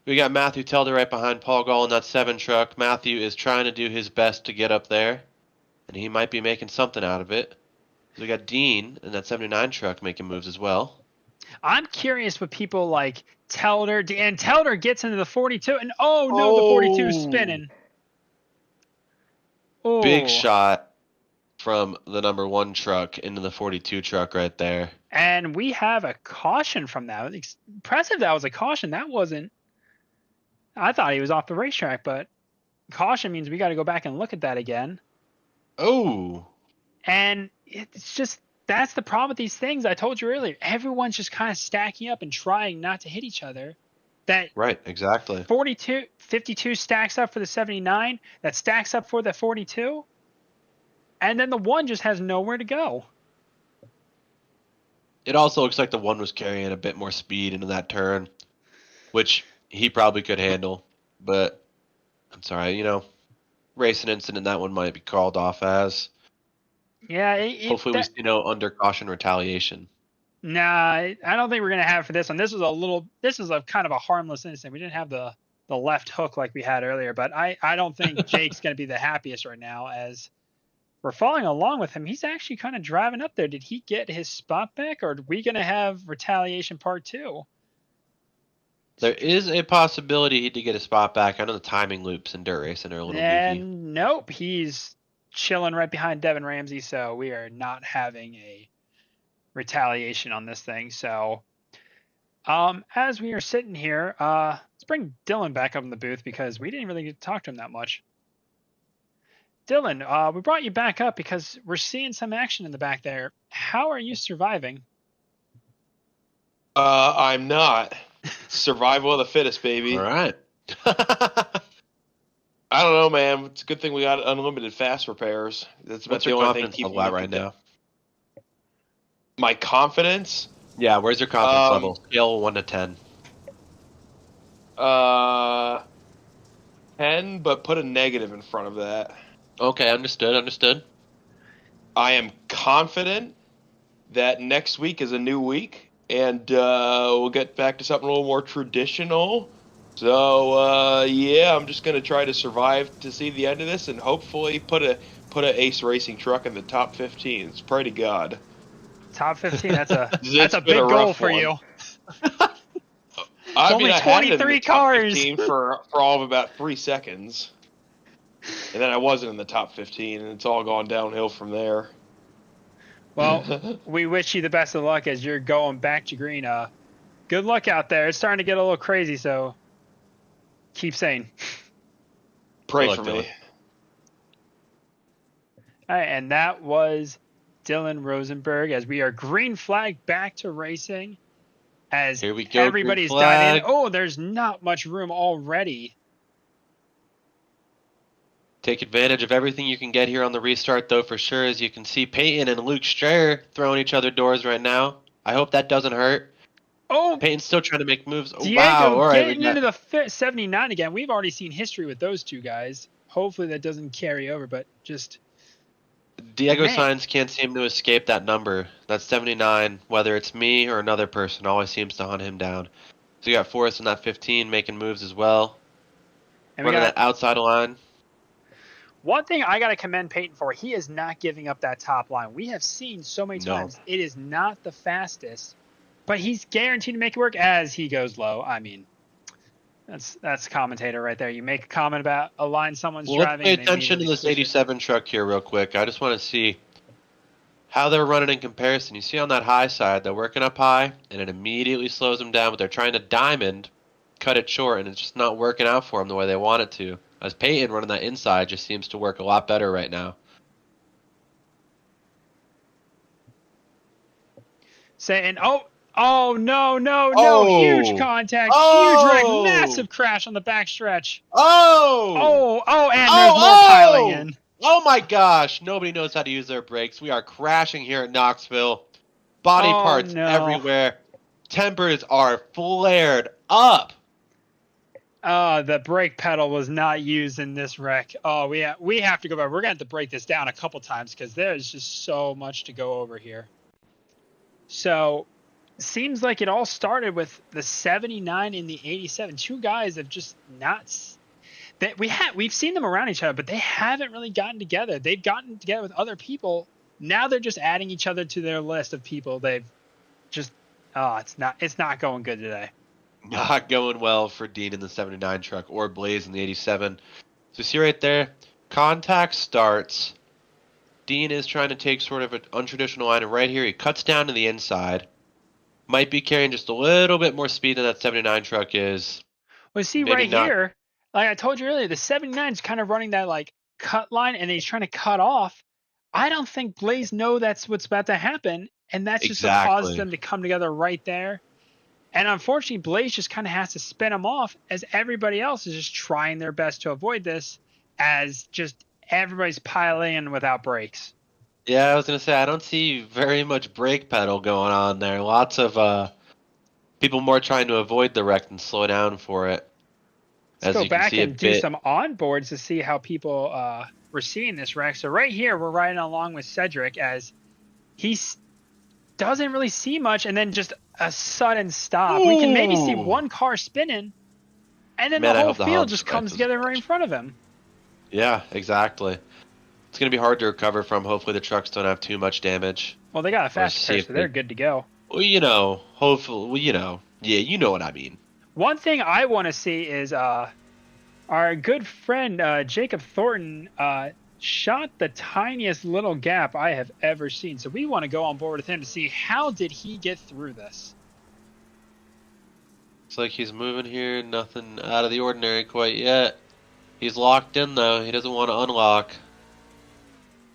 We got Matthew Telder right behind Paul Gall in that 7 truck. Matthew is trying to do his best to get up there, and he might be making something out of it. We got Dean in that 79 truck making moves as well. I'm curious what people like Telder, and Telder gets into the 42, and oh no, the 42 is spinning. Oh. Big shot from the number 1 truck into the 42 truck right there. And we have a caution from that. It's impressive that was a caution. That wasn't. I thought he was off the racetrack, but caution means we got to go back and look at that again. Oh. And it's just, that's the problem with these things. I told you earlier, everyone's just kind of stacking up and trying not to hit each other. That Right, exactly. 52 stacks up for the 79, that stacks up for the 42, and then the 1 just has nowhere to go. It also looks like the 1 was carrying a bit more speed into that turn, which he probably could handle, but I'm sorry, racing incident that one might be called off as. Yeah. Hopefully we see no under caution retaliation. Nah, I don't think we're going to have it for this one. This is a kind of a harmless incident. We didn't have the left hook like we had earlier, but I don't think Jake's going to be the happiest right now as we're following along with him. He's actually kind of driving up there. Did he get his spot back, or are we going to have retaliation part 2? There is a possibility he did get a spot back. I know the timing loops in dirt racing are a little goofy. Nope, he's chilling right behind Devin Ramsey, so we are not having a retaliation on this thing. So as we are sitting here, let's bring Dylan back up in the booth because we didn't really get to talk to him that much. Dylan, we brought you back up because we're seeing some action in the back there. How are you surviving? I'm not. Survival of the fittest, baby. All right. I don't know, man. It's a good thing we got unlimited fast repairs. That's about What's the your only thing confidence keeping level me right now? My confidence? Yeah, where's your confidence level? Scale 1 to 10. 10, but put a negative in front of that. Okay, understood. I am confident that next week is a new week, and we'll get back to something a little more traditional. So, yeah, I'm just going to try to survive to see the end of this and hopefully put a Ace Racing truck in the top 15. It's pray to God. Top 15, that's a It's big been a goal rough for one. you. I only mean, I had it in 23 the top cars. 15 for all of about 3 seconds. And then I wasn't in the top 15, and it's all gone downhill from there. Well, we wish you the best of luck as you're going back to green. Good luck out there. It's starting to get a little crazy, so keep sane. Pray Good for luck, me. Dylan. All right, and that was Dylan Rosenberg as we are green flag back to racing. As Here we go, everybody's green diving in. flag. Oh, there's not much room already. Take advantage of everything you can get here on the restart, though, for sure. As you can see, Peyton and Luke Strayer throwing each other doors right now. I hope that doesn't hurt. Oh, Peyton's still trying to make moves. Oh, Diego wow, all right. getting into the 79 again. We've already seen history with those two guys. Hopefully that doesn't carry over, but just... Diego Man. Sainz can't seem to escape that number. That's 79. Whether it's me or another person, always seems to hunt him down. So you got Forrest in that 15 making moves as well. And we Running got that outside line. one thing I got to commend Peyton for. He is not giving up that top line. We have seen so many No. times it is not the fastest, but he's guaranteed to make it work as he goes low. I mean, that's commentator right there. You make a comment about a line someone's Well, let's driving. pay and they attention to immediately this switch it. 87 truck here real quick. I just want to see how they're running in comparison. You see on that high side, they're working up high, and it immediately slows them down, but they're trying to diamond, cut it short, and it's just not working out for them the way they want it to. As Peyton running that inside just seems to work a lot better right now. Saying, oh no, Oh. huge contact, Oh. huge wreck, massive crash on the backstretch. Oh! And there's more piling in. Oh my gosh, nobody knows how to use their brakes. We are crashing here at Knoxville. Body Oh, parts no. everywhere. Tempers are flared up. The brake pedal was not used in this wreck. Oh, we have to go back. We're gonna have to break this down a couple times because there's just so much to go over here. So, seems like it all started with the 79 and the 87. Two guys have just not. We've seen them around each other, but they haven't really gotten together. They've gotten together with other people. Now they're just adding each other to their list of people. They've just. Oh, it's not going good today. Not going well for Dean in the 79 truck or Blaze in the 87. So you see right there, contact starts. Dean is trying to take sort of an untraditional line, and right here he cuts down to the inside. Might be carrying just a little bit more speed than that 79 truck is. Well, see Maybe right not. here, like I told you earlier, the 79 is kind of running that like cut line, and he's trying to cut off. I don't think Blaze know that's what's about to happen, and that's just what causes Exactly. them to come together right there. And unfortunately, Blaze just kind of has to spin him off as everybody else is just trying their best to avoid this, as just everybody's piling in without brakes. Yeah, I was going to say, I don't see very much brake pedal going on there. Lots of people more trying to avoid the wreck than slow down for it. Let's As go you can back see a and do bit. some onboards to see how people were seeing this wreck. So right here, we're riding along with Cedric as he doesn't really see much, and then just a sudden stop. We can maybe see Ooh. one car spinning, and then Man, the I whole hope the field Hans just wreck comes doesn't together right in crash. front of him. Yeah, exactly. It's going to be hard to recover from. Hopefully the trucks don't have too much damage. Well, they got a fast repair, so safely. they're good to go. Well, hopefully, yeah, you know what I mean. One thing I want to see is our good friend Jacob Thornton shot the tiniest little gap I have ever seen. So we want to go on board with him to see how did he get through this. It's like he's moving here, nothing out of the ordinary quite yet. He's locked in though. He doesn't want to unlock.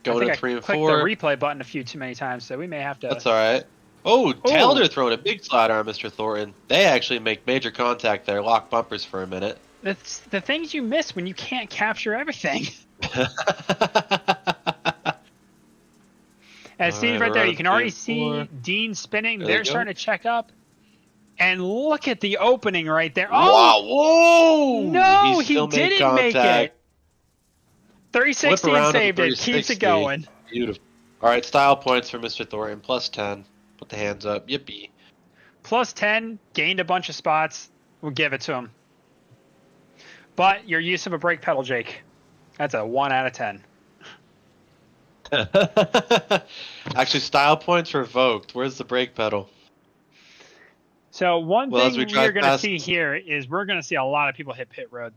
Going I to 3 and clicked 4. the replay button a few too many times, so we may have to. That's all right. Oh, Taylor throwing a big slider on Mr. Thornton. They actually make major contact there, lock bumpers for a minute. That's the things you miss when you can't capture everything. As seen right there, you can already see Dean spinning. There They're they go. starting to check up. And look at the opening right there. Wow! Oh, Whoa! no, He still he made didn't make contact. it. 360 Flip around saved at it. the Keeps it 360. going. Beautiful. All right, style points for Mr. Thornton, plus 10. Put the hands up. Yippee. Plus 10, gained a bunch of spots. We'll give it to him. But your use of a brake pedal, Jake, that's a 1 out of 10. Actually, style points revoked. Where's the brake pedal? So one Well, as thing we we're drive going to past- see here is we're going to see a lot of people hit pit road.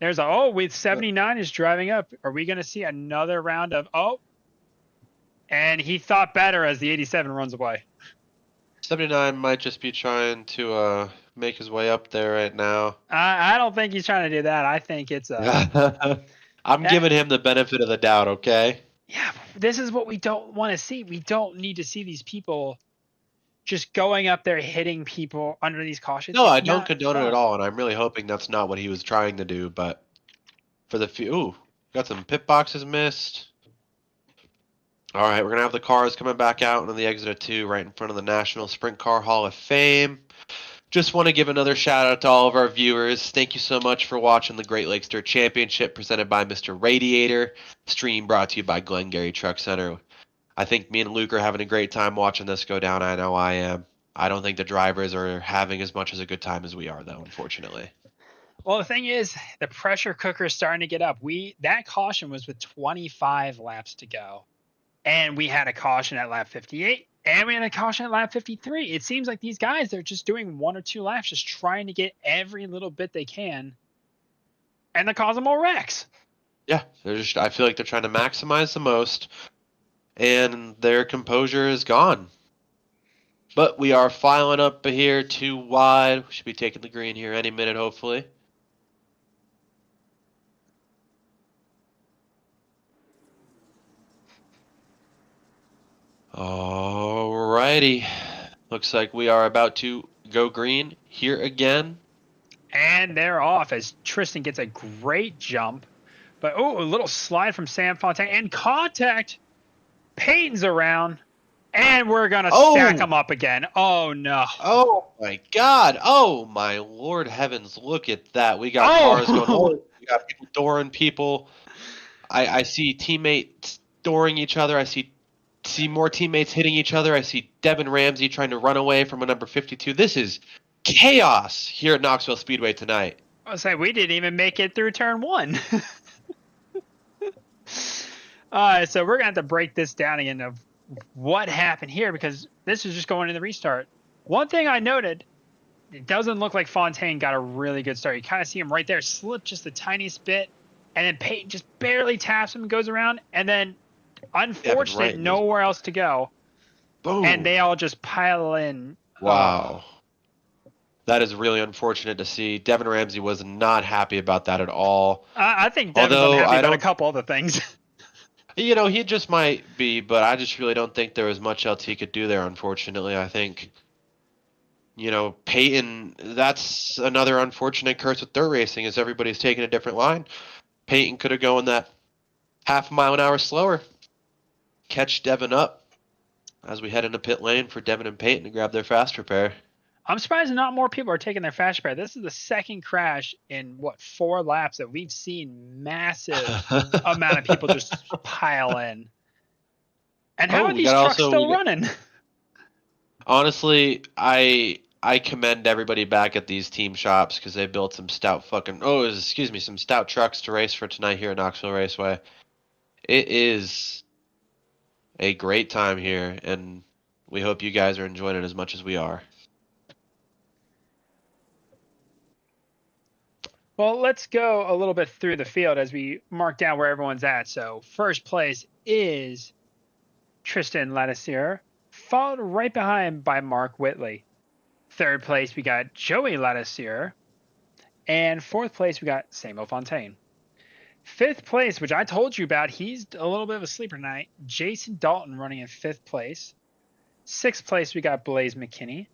With 79 is driving up. Are we going to see another round of, and he thought better as the 87 runs away. 79 might just be trying to make his way up there right now. I don't think he's trying to do that. I think it's I'm giving him the benefit of the doubt, okay? yeah, this is what we don't want to see. We don't need to see these people just going up there hitting people under these cautions. No, It's I don't not condone it fun. at all, and I'm really hoping that's not what he was trying to do, but for the few... Ooh, got some pit boxes missed. All right, we're going to have the cars coming back out into the exit of 2 right in front of the National Sprint Car Hall of Fame. Just want to give another shout out to all of our viewers. Thank you so much for watching the Great Lakes Dirt Championship presented by Mr. Radiator. Stream brought to you by Glengarry Truck Center. I think me and Luke are having a great time watching this go down. I know I am. I don't think the drivers are having as much as a good time as we are, though, unfortunately. Well, the thing is, the pressure cooker is starting to get up. That caution was with 25 laps to go. And we had a caution at lap 58, and we had a caution at lap 53. It seems like these guys, they're just doing 1 or 2 laps, just trying to get every little bit they can. And they're causing more wrecks. Yeah, I feel like they're trying to maximize the most, and their composure is gone. But we are filing up here 2 wide. We should be taking the green here any minute, hopefully. Alrighty. Looks like we are about to go green here again. And they're off as Tristan gets a great jump. But, a little slide from Sam Fontaine. And contact. Peyton's around. And we're going to Oh! stack them up again. Oh, no. Oh my God! Oh my Lord heavens! Look at that. We got Oh! cars going. Oh, we got people dooring people. I see teammates dooring each other. I see more teammates hitting each other. I see Devin Ramsey trying to run away from a number 52. This is chaos here at Knoxville Speedway tonight. I was saying, we didn't even make it through turn 1. So we're going to have to break this down again of what happened here, because this is just going into the restart. One thing I noted, it doesn't look like Fontaine got a really good start. You kind of see him right there slip just the tiniest bit, and then Peyton just barely taps him and goes around, and then unfortunate, right nowhere else to go. Boom. And they all just pile in. Wow. That is really unfortunate to see. Devin Ramsey was not happy about that at all. I think Devin's Although unhappy I about a don't- couple other things. You know, he just might be, but I just really don't think there was much else he could do there, unfortunately. I think, you know, Peyton, that's another unfortunate curse with dirt racing, is everybody's taking a different line. Peyton could have gone that half a mile an hour slower. Catch Devin up as we head into pit lane for Devin and Peyton to grab their fast repair. I'm surprised not more people are taking their fast repair. This is the second crash in, 4 laps that we've seen massive amount of people just pile in. And how Oh, are we these got trucks also- still we got- running? Honestly, I commend everybody back at these team shops because they built some stout some stout trucks to race for tonight here at Knoxville Raceway. It is a great time here, and we hope you guys are enjoying it as much as we are. Well, let's go a little bit through the field as we mark down where everyone's at. So first place is Tristan Lattissier, followed right behind by Mark Whitley. Third place, we got Joey Lattissier. And fourth place, we got Samuel Fontaine. Fifth place, which I told you about, he's a little bit of a sleeper tonight. Jason Dalton running in fifth place. Sixth place, we got Blaze McKinney.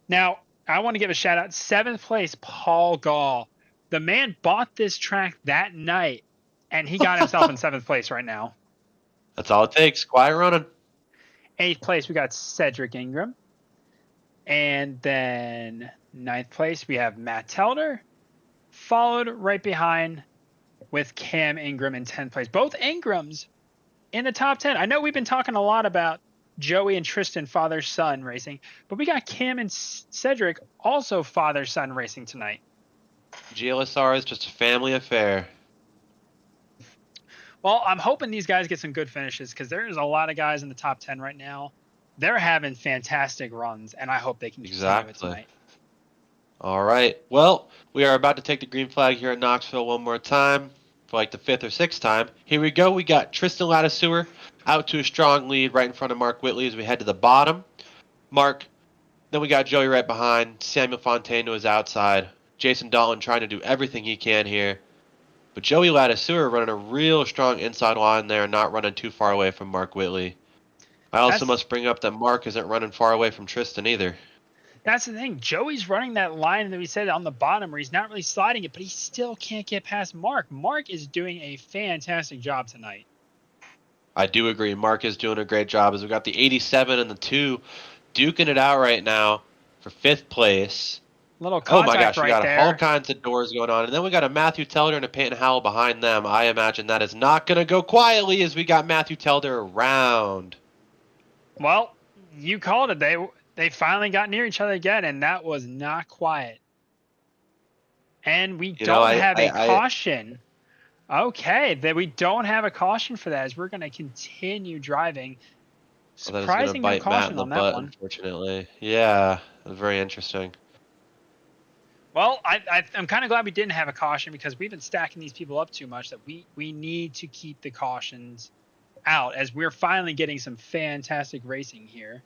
Now, I want to give a shout out. Seventh place, Paul Gall. The man bought this track that night, and he got himself in seventh place right now. That's all it takes. Quiet running. Eighth place, we got Cedric Ingram. And then ninth place, we have Matt Telder, followed right behind with Cam Ingram in 10th place. Both Ingrams in the top 10. I know we've been talking a lot about Joey and Tristan father-son racing, but we got Cam and Cedric also father-son racing tonight. GLSR is just a family affair. Well, I'm hoping these guys get some good finishes because there's a lot of guys in the top 10 right now. They're having fantastic runs, and I hope they can continue it Exactly. tonight. All right. Well, we are about to take the green flag here at Knoxville one more time for like the 5th or 6th time. Here we go. We got Tristan Lattissier out to a strong lead right in front of Mark Whitley as we head to the bottom. Then we got Joey right behind. Samuel Fontaine to his outside. Jason Dalton trying to do everything he can here. But Joey Lattissier running a real strong inside line there, not running too far away from Mark Whitley. I also must bring up that Mark isn't running far away from Tristan either. That's the thing. Joey's running that line that we said on the bottom where he's not really sliding it, but he still can't get past Mark. Mark is doing a fantastic job tonight. I do agree. Mark is doing a great job as we got the 87 and the 2 duking it out right now for 5th place. Little Oh my contact gosh, we right got there. all kinds of doors going on. And then we got a Matthew Telder and a Peyton Howell behind them. I imagine that is not going to go quietly as we got Matthew Telder around. Well, you called it. They finally got near each other again, and that was not quiet. And we don't have a caution. Okay, that we don't have a caution for that as we're going to continue driving. Well, that is Surprising gonna no bite Matt in caution the on that butt, one. unfortunately. Yeah, very interesting. Well, I'm kind of glad we didn't have a caution because we've been stacking these people up too much that we need to keep the cautions out as we're finally getting some fantastic racing here.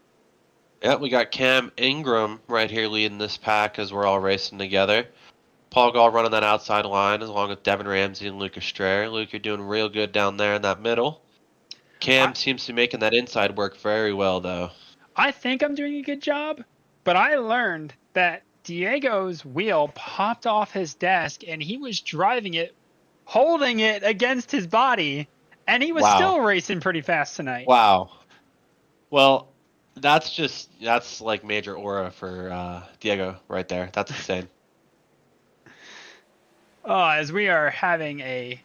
Yep, we got Cam Ingram right here leading this pack as we're all racing together. Paul Gall running that outside line along with Devin Ramsey and Lucas Strayer. Luke, you're doing real good down there in that middle. Cam seems to be making that inside work very well, though. I think I'm doing a good job, but I learned that Diego's wheel popped off his desk and he was driving it, holding it against his body, and he was Wow. still racing pretty fast tonight. Wow. Well, That's like major aura for Diego right there. That's insane. As we are having a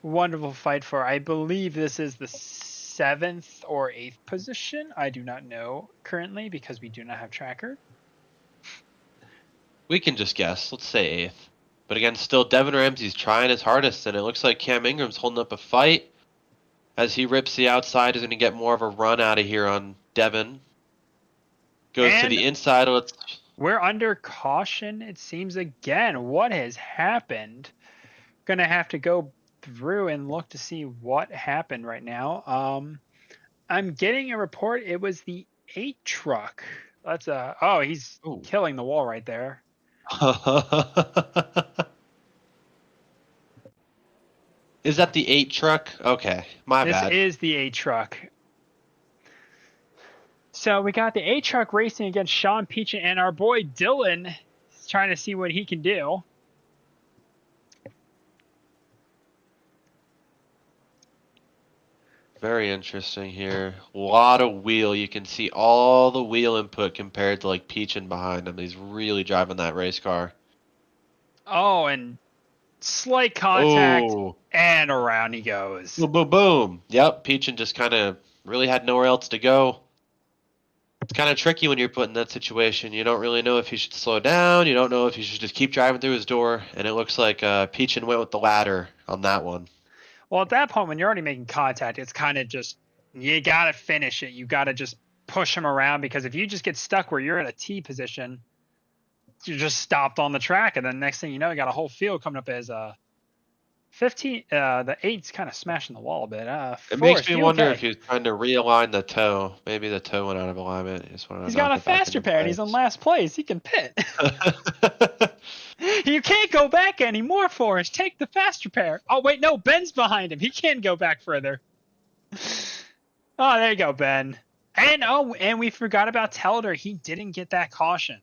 wonderful fight for, I believe this is the 7th or 8th position. I do not know currently because we do not have tracker. We can just guess. Let's say 8th. But again, still Devin Ramsey's trying his hardest, and it looks like Cam Ingram's holding up a fight. As he rips the outside, is going to get more of a run out of here on Devin. Goes to And the inside. we're under caution, it seems again. What has happened? Gonna have to go through and look to see what happened right now. I'm getting a report. It was the 8 truck. That's he's Ooh. killing the wall right there. Is that the 8 truck? Okay, my bad. This is the 8 truck. So we got the 8 truck racing against Sean Peachin, and our boy Dylan is trying to see what he can do. Very interesting here. A lot of wheel. You can see all the wheel input compared to like Peachin behind him. He's really driving that race car. Oh, and slight contact, Oh, and around he goes. boom, boom, boom. Yep, Peachin just kind of really had nowhere else to go. It's kind of tricky when you're put in that situation. You don't really know if he should slow down. You don't know if he should just keep driving through his door. And it looks like Peachin went with the ladder on that one. Well, at that point, when you're already making contact, it's kind of just, you got to finish it. You got to just push him around, because if you just get stuck where you're in a T position, you're just stopped on the track. And then next thing you know, you got a whole field coming up as 15. The 8's kind of smashing the wall a bit. It makes me wonder okay? if he's trying to realign the toe. Maybe the toe went out of alignment. He just wanted to He's knock got a it back faster into pair and he's in place. last place. He can pit. You can't go back anymore, Forrest. Take the faster pair. Oh, wait, no, Ben's behind him. He can go back further. Oh, there you go, Ben. And we forgot about Telder. He didn't get that caution.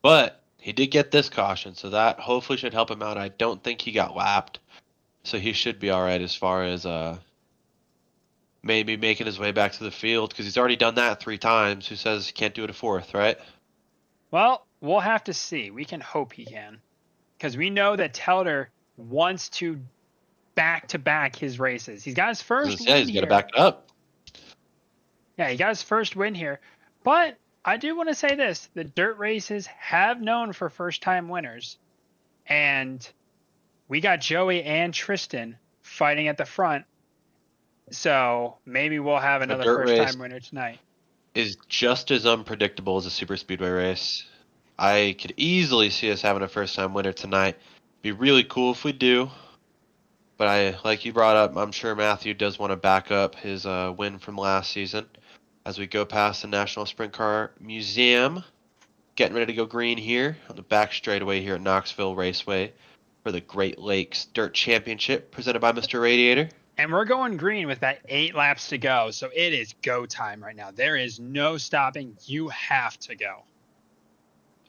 But he did get this caution, so that hopefully should help him out. I don't think he got lapped, so he should be all right as far as maybe making his way back to the field, because he's already done that 3 times. Who says he can't do it a 4th, right? Well, we'll have to see. We can hope he can, because we know that Telder wants to back-to-back his races. He's got his first win Yeah, he's got here. to back it up. Yeah, he got his first win here. But I do want to say this. The dirt races have known for first-time winners. And we got Joey and Tristan fighting at the front. So maybe we'll have another dirt race first-time winner tonight. Is just as unpredictable as a super speedway race. I could easily see us having a first-time winner tonight. Be really cool if we do. But like you brought up, I'm sure Matthew does want to back up his win from last season. As we go past the National Sprint Car Museum, getting ready to go green here on the back straightaway here at Knoxville Raceway for the Great Lakes Dirt Championship presented by Mr. Radiator. And we're going green with that 8 laps to go. So it is go time right now. There is no stopping. You have to go.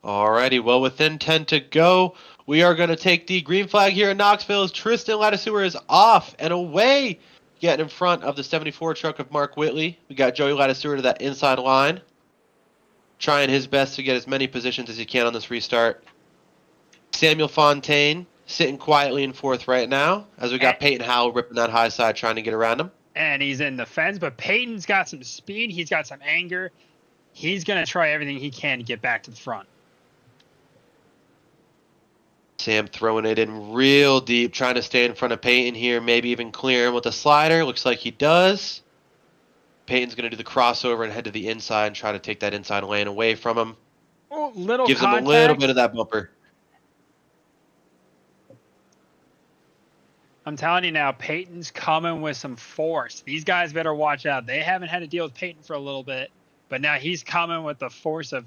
Alrighty, well, within 10 to go, we are going to take the green flag here in Knoxville as Tristan Latisseur is off and away, getting in front of the 74 truck of Mark Whitley. We got Joey Latisseur to that inside line, trying his best to get as many positions as he can on this restart. Samuel Fontaine sitting quietly in 4th right now, as we got Peyton Howell ripping that high side trying to get around him. And he's in the fence, but Peyton's got some speed. He's got some anger. He's going to try everything he can to get back to the front. Sam throwing it in real deep, trying to stay in front of Peyton here, maybe even clear him with a slider. Looks like he does. Peyton's going to do the crossover and head to the inside and try to take that inside lane away from him. Oh, little Gives contact. him a little bit of that bumper. I'm telling you now, Peyton's coming with some force. These guys better watch out. They haven't had to deal with Peyton for a little bit, but now he's coming with the force of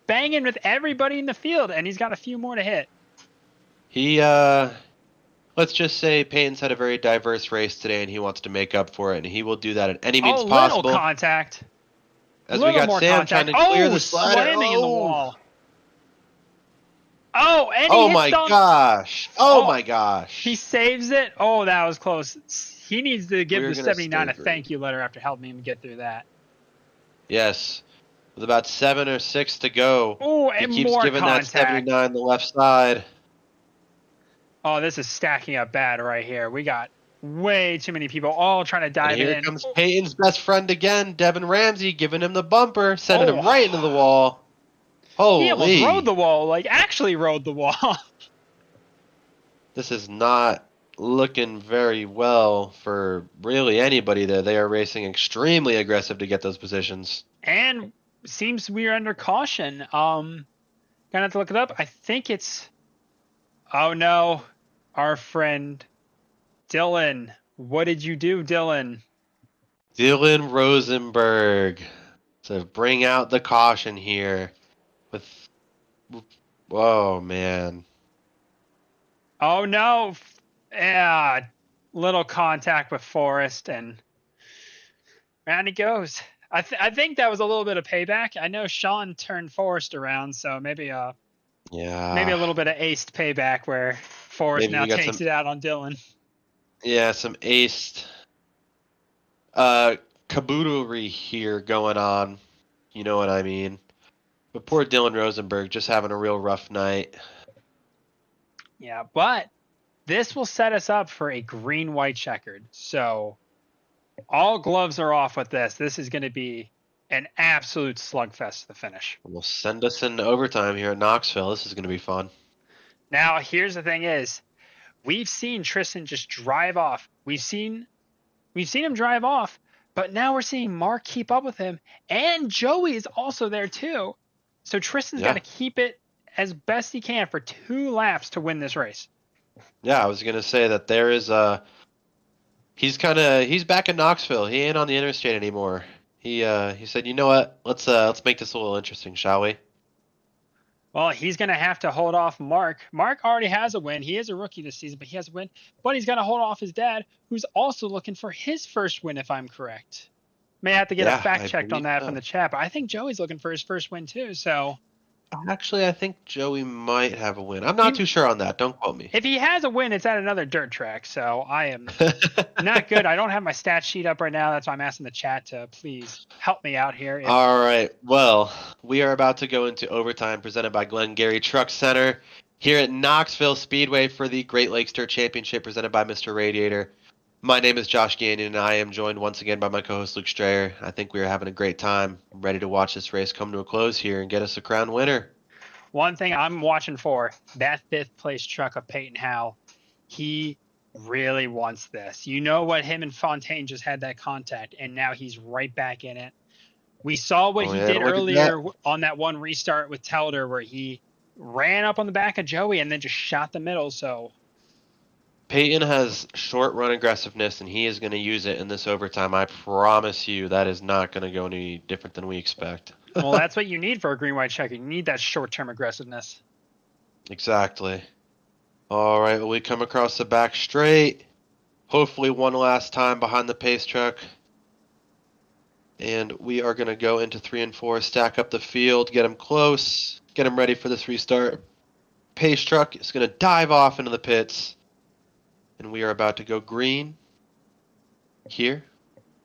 banging with everybody in the field, and he's got a few more to hit. He, let's just say Peyton's had a very diverse race today, and he wants to make up for it, and he will do that at any means possible. Little contact. As we got Sam trying to clear the slider. Slamming in the wall. Oh, and he Oh hits my on... gosh. Oh my gosh. He saves it. Oh, that was close. He needs to give We're the gonna 79 a stay thank you letter after helping him get through that. Yes. With about 7 or 6 to go. Oh, He and keeps more giving that contact. 79 the left side. Oh, this is stacking up bad right here. We got way too many people all trying to And dive here in. comes Peyton's best friend again, Devin Ramsey, giving him the bumper, sending him Oh. right into the wall. He almost Holy. rode the wall, like actually rode the wall. This is not looking very well for really anybody there. They are racing extremely aggressive to get those positions. And seems we're under caution. Gonna have to look it up. I think it's, oh no, our friend Dylan. What did you do, Dylan? Dylan Rosenberg to bring out the caution here. Whoa, man. Oh no, yeah, little contact with Forrest, and round he goes. I think that was a little bit of payback. I know Sean turned Forrest around, so maybe a little bit of aced payback where Forrest Maybe now we got takes some- it out on Dylan. Yeah, some aced caboodlery here going on. You know what I mean. But poor Dylan Rosenberg just having a real rough night. Yeah, but this will set us up for a green-white checkered. So all gloves are off with this. This is going to be an absolute slugfest to the finish. Will send us into overtime here at Knoxville. This is going to be fun. Now, here's the thing is, we've seen Tristan just drive off. We've seen him drive off, but now we're seeing Mark keep up with him, and Joey is also there too. So Tristan's got to keep it as best he can for 2 laps to win this race. Yeah, I was going to say that there is he's back in Knoxville. He ain't on the interstate anymore. He said, "You know what? Let's make this a little interesting, shall we?" Well, he's going to have to hold off Mark. Mark already has a win. He is a rookie this season, but he has a win. But he's going to hold off his dad, who's also looking for his first win, if I'm correct. May have to get a fact checked on that from the chat, but I think Joey's looking for his first win too. So actually, I think Joey might have a win. I'm not too sure on that. Don't quote me. If he has a win, it's at another dirt track. So I am not good. I don't have my stat sheet up right now. That's why I'm asking the chat to please help me out here. All right. Well, we are about to go into overtime presented by Glengarry Truck Center here at Knoxville Speedway for the Great Lakes Dirt Championship presented by Mr. Radiator. My name is Josh Gagnon, and I am joined once again by my co-host Luke Strayer. I think we are having a great time. I'm ready to watch this race come to a close here and get us a crown winner. One thing I'm watching for, that 5th place truck of Peyton Howell. He really wants this. You know what? Him and Fontaine just had that contact, and now he's right back in it. We saw what he did earlier on that one restart with Telder where he ran up on the back of Joey and then just shot the middle. So Peyton has short run aggressiveness, and he is going to use it in this overtime. I promise you that is not going to go any different than we expect. Well, that's what you need for a green-white checker. You need that short-term aggressiveness. Exactly. All right, well, we come across the back straight. Hopefully one last time behind the pace truck. And we are going to go into 3 and 4, stack up the field, get him close, get him ready for this restart. Pace truck is going to dive off into the pits. And we are about to go green. Here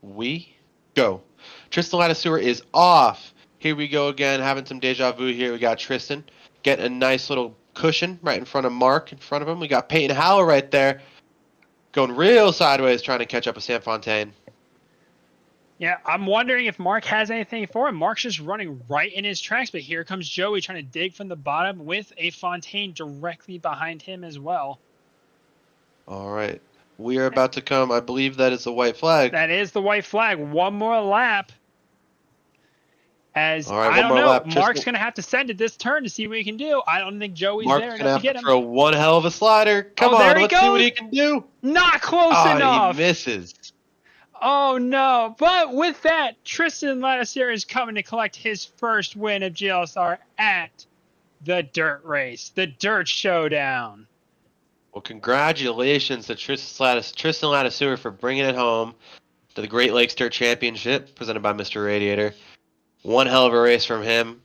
we go. Tristan Lattisewer is off. Here we go again, having some deja vu here. We got Tristan getting a nice little cushion right in front of Mark in front of him. We got Peyton Howell right there going real sideways trying to catch up with Sam Fontaine. Yeah, I'm wondering if Mark has anything for him. Mark's just running right in his tracks, but here comes Joey trying to dig from the bottom with a Fontaine directly behind him as well. All right. We are about to come. I believe that is the white flag. That is the white flag. One more lap. As all right, I don't know, lap. Mark's going to have to send it this turn to see what he can do. I don't think Joey's Mark's there gonna enough to have get him. throw one hell of a slider. Come on, let's see what he can do. Not close enough. He misses. Oh, no. But with that, Tristan Lattisewer is coming to collect his first win of GLSR at the dirt race, the dirt showdown. Well, congratulations to Tristan Lattisewer for bringing it home to the Great Lakes Dirt Championship presented by Mr. Radiator. One hell of a race from him.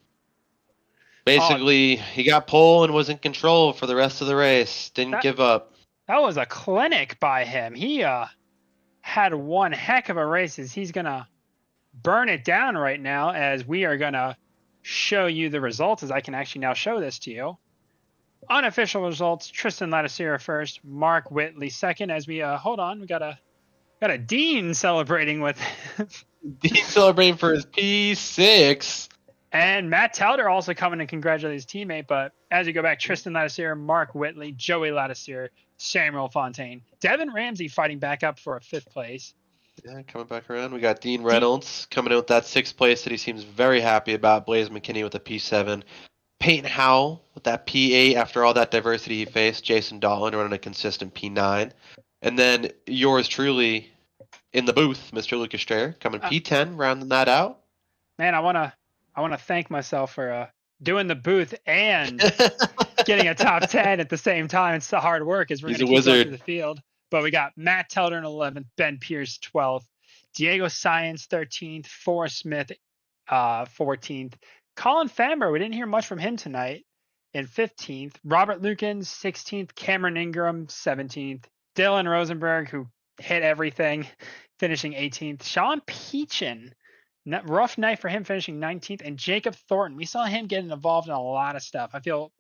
Basically, he got pole and was in control for the rest of the race. Didn't give up. That was a clinic by him. He had one heck of a race. As he's gonna burn it down right now, as we are gonna show you the results. As I can actually now show this to you. Unofficial results: Tristan Latticeira first, Mark Whitley second. As we hold on, we got a Dean celebrating with, Dean celebrating for his P6. and Matt Telder also coming to congratulate his teammate. But as you go back, Tristan Latticeira, Mark Whitley, Joey Latticeira, Samuel Fontaine, Devin Ramsey fighting back up for a 5th place. Yeah, coming back around. We got Dean Reynolds coming in with that 6th place that he seems very happy about. Blaze McKinney with a P7. Peyton Howell with that P8 after all that diversity he faced. Jason Dalton running a consistent P9. And then yours truly in the booth, Mr. Lucas Strayer, coming P10, rounding that out. Man, I wanna thank myself for doing the booth and getting a top 10 at the same time. It's the hard work as we're He's going a to keep going wizard. through the field. But we got Matt Telder in 11th, Ben Pierce 12th, Diego Science 13th, Forrest Smith 14th, Colin Famber, we didn't hear much from him tonight, in 15th, Robert Lukens 16th, Cameron Ingram 17th, Dylan Rosenberg, who hit everything, finishing 18th, Sean Peachin, rough night for him, finishing 19th, and Jacob Thornton. We saw him getting involved in a lot of stuff. I feel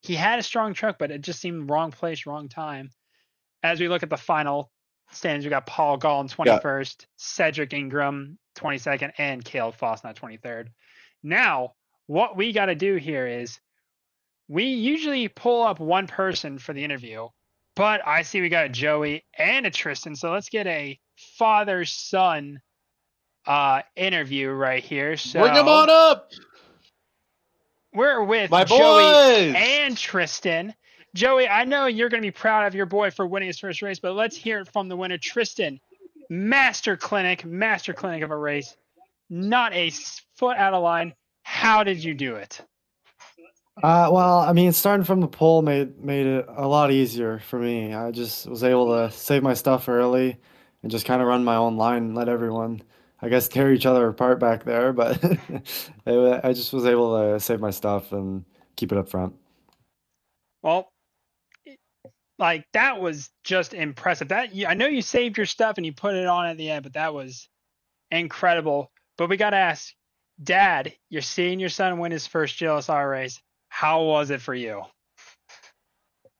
he had a strong truck, but it just seemed wrong place, wrong time. As we look at the final standings, we got Paul Gall in 21st, Cedric Ingram 22nd, and Caleb Fosnot 23rd. Now, what we got to do here is we usually pull up one person for the interview, but I see we got a Joey and a Tristan, so let's get a father-son interview right here. So Bring him on up. We're with My Joey boys. and Tristan. Joey, I know you're going to be proud of your boy for winning his first race, but let's hear it from the winner, Tristan. Master clinic of a race. Not a foot out of line. How did you do it? Well, I mean, starting from the pole made it a lot easier for me. I just was able to save my stuff early and just kind of run my own line and let everyone, I guess, tear each other apart back there. But I just was able to save my stuff and keep it up front. Well, like that was just impressive. I know you saved your stuff and you put it on at the end, but that was incredible. But we got to ask, Dad, you're seeing your son win his first GLSR race. How was it for you?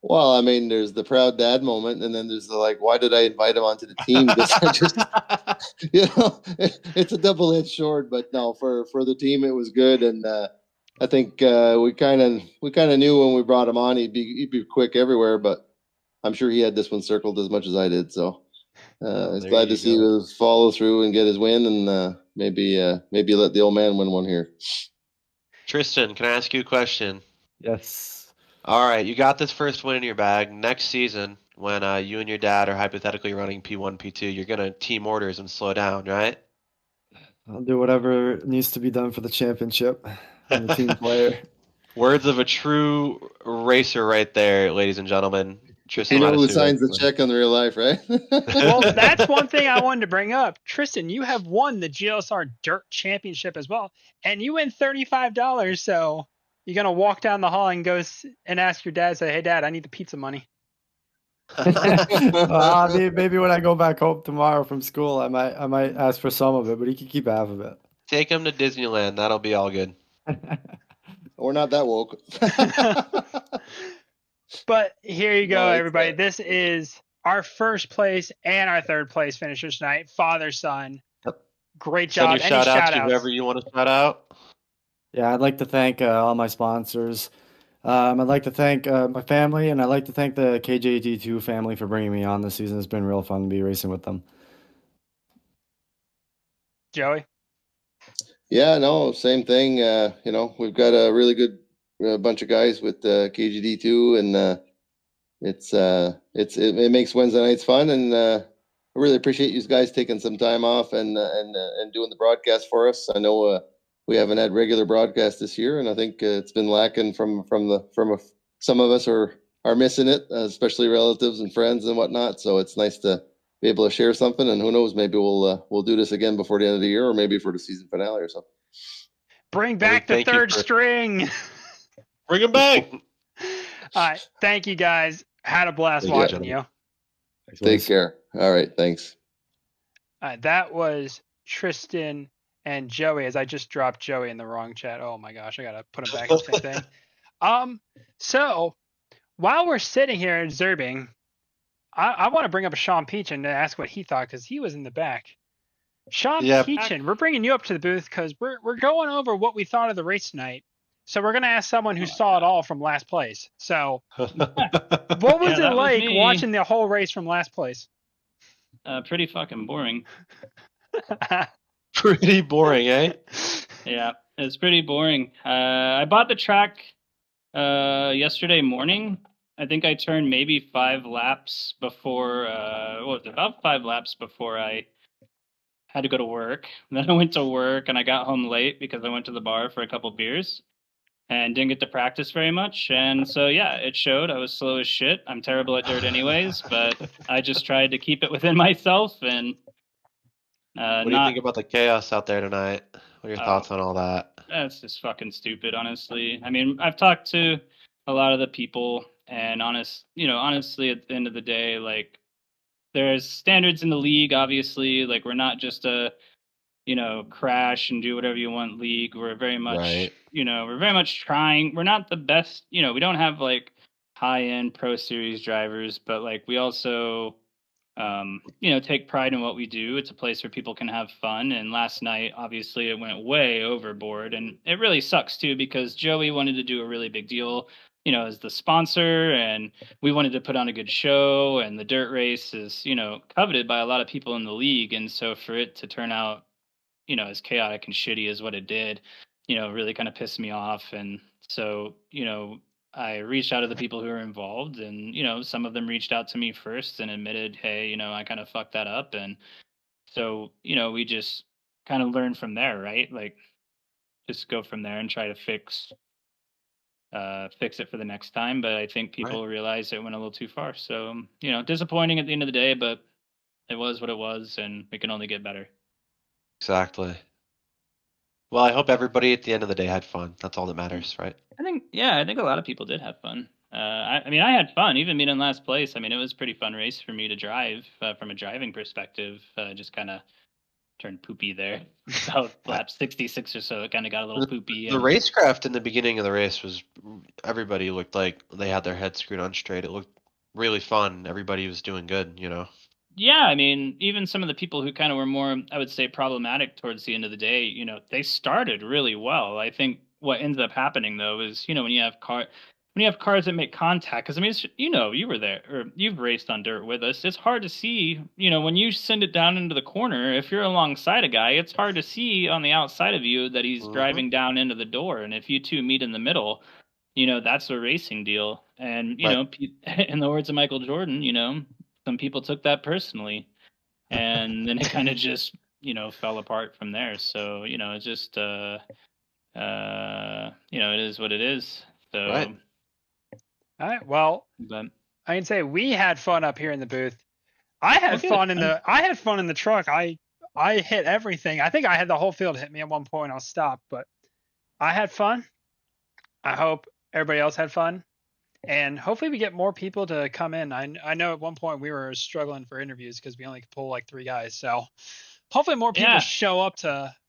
Well, I mean, there's the proud dad moment, and then there's the like, why did I invite him onto the team? This just, it's a double-edged sword. But no, for the team, it was good, and I think we kind of knew when we brought him on he'd be quick everywhere. But I'm sure he had this one circled as much as I did. So it's glad to see him follow through and get his win, and maybe let the old man win one here. Tristan, can I ask you a question? Yes. All right, you got this first win in your bag. Next season, when you and your dad are hypothetically running P1, P2, you're going to team orders and slow down, right? I'll do whatever needs to be done for the championship. I'm a team player. Words of a true racer right there, ladies and gentlemen. Tristan You know who Latticeira. signs the check on the real life, right? Well, that's one thing I wanted to bring up. Tristan, you have won the GLSR Dirt Championship as well, and you win $35. So you're going to walk down the hall and go and ask your dad, say, hey, Dad, I need the pizza money. Maybe when I go back home tomorrow from school, I might ask for some of it, but he can keep half of it. Take him to Disneyland. That'll be all good. We're not that woke. But here you go, No, everybody. This is our first place and our third place finishers tonight. Father, son. Yep. Great Send job. your Any shout outs shout to outs? whoever you want to shout out. Yeah, I'd like to thank all my sponsors. I'd like to thank my family, and I'd like to thank the KJT2 family for bringing me on this season. It's been real fun to be racing with them. Joey? Yeah, no, same thing. We've got a really good bunch of guys with KGD2, and it makes Wednesday nights fun. And I really appreciate you guys taking some time off and doing the broadcast for us. I know we haven't had regular broadcast this year, and I think it's been lacking from some of us are missing it, especially relatives and friends and whatnot. So it's nice to be able to share something, and who knows, maybe we'll do this again before the end of the year, or maybe for the season finale or something. Bring back the third string. Bring him back. All right. Thank you, guys. Had a blast Thank you, watching you. Take care. All right. Thanks. That was Tristan and Joey, as I just dropped Joey in the wrong chat. Oh my gosh, I gotta put him back in the same thing. So while we're sitting here observing, I want to bring up Sean Peach and ask what he thought because he was in the back. Sean Yeah. Peachin, we're bringing you up to the booth because we're going over what we thought of the race tonight. So we're gonna ask someone who saw it all from last place. So what was Yeah, it that was like me. watching the whole race from last place? Pretty fucking boring. Pretty boring, eh? Yeah, it's pretty boring. I bought the track yesterday morning. I think I turned maybe 5 laps before. What was it? About 5 laps before I had to go to work. And then I went to work and I got home late because I went to the bar for a couple beers and didn't get to practice very much. And so yeah, it showed. I was slow as shit. I'm terrible at dirt anyways, but I just tried to keep it within myself and What do you think about the chaos out there tonight? What are your thoughts on all that? That's just fucking stupid, honestly. I mean, I've talked to a lot of the people, and honestly, at the end of the day, like, there's standards in the league. Obviously, like, we're not just a crash and do whatever you want league. We're very much, Right. We're very much trying. We're not the best, we don't have like high end Pro Series drivers, but like we also take pride in what we do. It's a place where people can have fun. And last night, obviously, it went way overboard. And it really sucks, too, because Joey wanted to do a really big deal, as the sponsor. And we wanted to put on a good show. And the dirt race is, coveted by a lot of people in the league. And so for it to turn out, as chaotic and shitty as what it did, really kind of pissed me off. And so, I reached out to the people who were involved, and some of them reached out to me first and admitted, hey, I kind of fucked that up. And so we just kind of learn from there, right? Like, just go from there and try to fix it for the next time. But I think people realized it went a little too far. So disappointing at the end of the day, but it was what it was, and we can only get better. Exactly. Well, I hope everybody at the end of the day had fun. That's all that matters, right? I think a lot of people did have fun. I mean, I had fun, even being in last place. I mean, it was a pretty fun race for me to drive from a driving perspective. Just kind of turned poopy there. About lap 66 or so, it kind of got a little poopy. The racecraft in the beginning of the race was, everybody looked like they had their heads screwed on straight. It looked really fun. Everybody was doing good, Yeah, I mean, even some of the people who kind of were more, I would say, problematic towards the end of the day, they started really well. I think what ends up happening though is, when you have cars that make contact, because I mean, it's, you were there or you've raced on dirt with us. It's hard to see, when you send it down into the corner. If you're alongside a guy, it's hard to see on the outside of you that he's driving down into the door. And if you two meet in the middle, that's a racing deal. And in the words of Michael Jordan, some people took that personally, and then it kind of just, fell apart from there. So, it's just, it is what it is. So, Right. All right. Well, but I can say we had fun up here in the booth. I had fun in the truck. I hit everything. I think I had the whole field hit me at one point. I'll stop, but I had fun. I hope everybody else had fun. And hopefully we get more people to come in. I know at one point we were struggling for interviews because we only could pull like 3 guys. So hopefully more people show up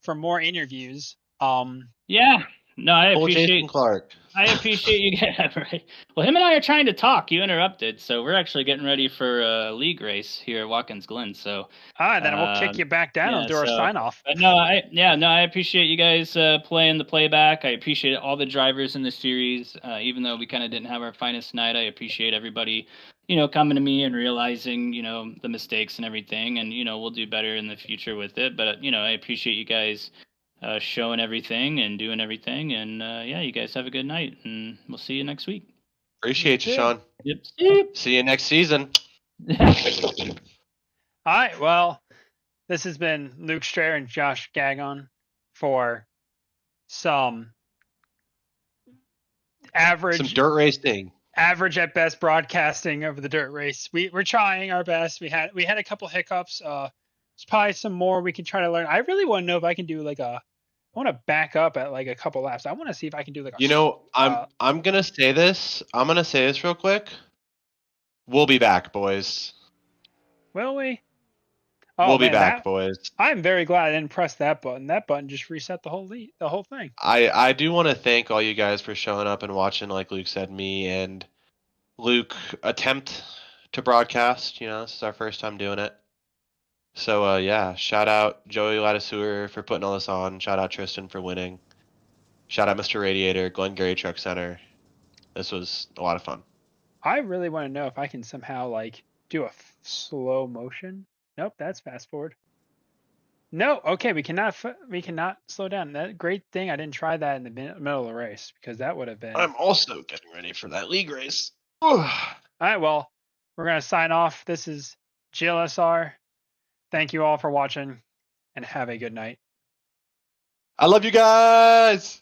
for more interviews. Yeah. No, I appreciate Jason Clark. I appreciate you getting right. Well, him and I are trying to talk. You interrupted, so we're actually getting ready for a league race here at Watkins Glen. So, then we'll kick you back down and do our sign off. No, I appreciate you guys playing the playback. I appreciate all the drivers in the series, even though we kind of didn't have our finest night. I appreciate everybody, coming to me and realizing, the mistakes and everything, and we'll do better in the future with it. But I appreciate you guys. Showing everything and doing everything, and you guys have a good night, and we'll see you next week. Appreciate you, Sean. Yep. See you next season. All right. Well, this has been Luke Strayer and Josh Gagon for some dirt racing. Average at best broadcasting of the dirt race. We're trying our best. We had a couple hiccups. There's probably some more we can try to learn. I really want to know if I can do I want to back up at like a couple laps. I want to see if I can do like I'm gonna say this. I'm gonna say this real quick. We'll be back, boys. Will we? Oh, we'll be man, back, boys. I'm very glad I didn't press that button. That button just reset the whole thing. I do want to thank all you guys for showing up and watching. Like Luke said, me and Luke attempt to broadcast. This is our first time doing it. So yeah, shout out Joey Latisseur for putting all this on. Shout out Tristan for winning. Shout out Mr. Radiator, Glengarry Truck Center. This was a lot of fun. I really want to know if I can somehow do a slow motion. Nope, that's fast forward. No, okay, we cannot slow down. That great thing I didn't try that in the middle of the race because that would have been. I'm also getting ready for that league race. All right, well, we're gonna sign off. This is GLSR. Thank you all for watching, and have a good night. I love you guys.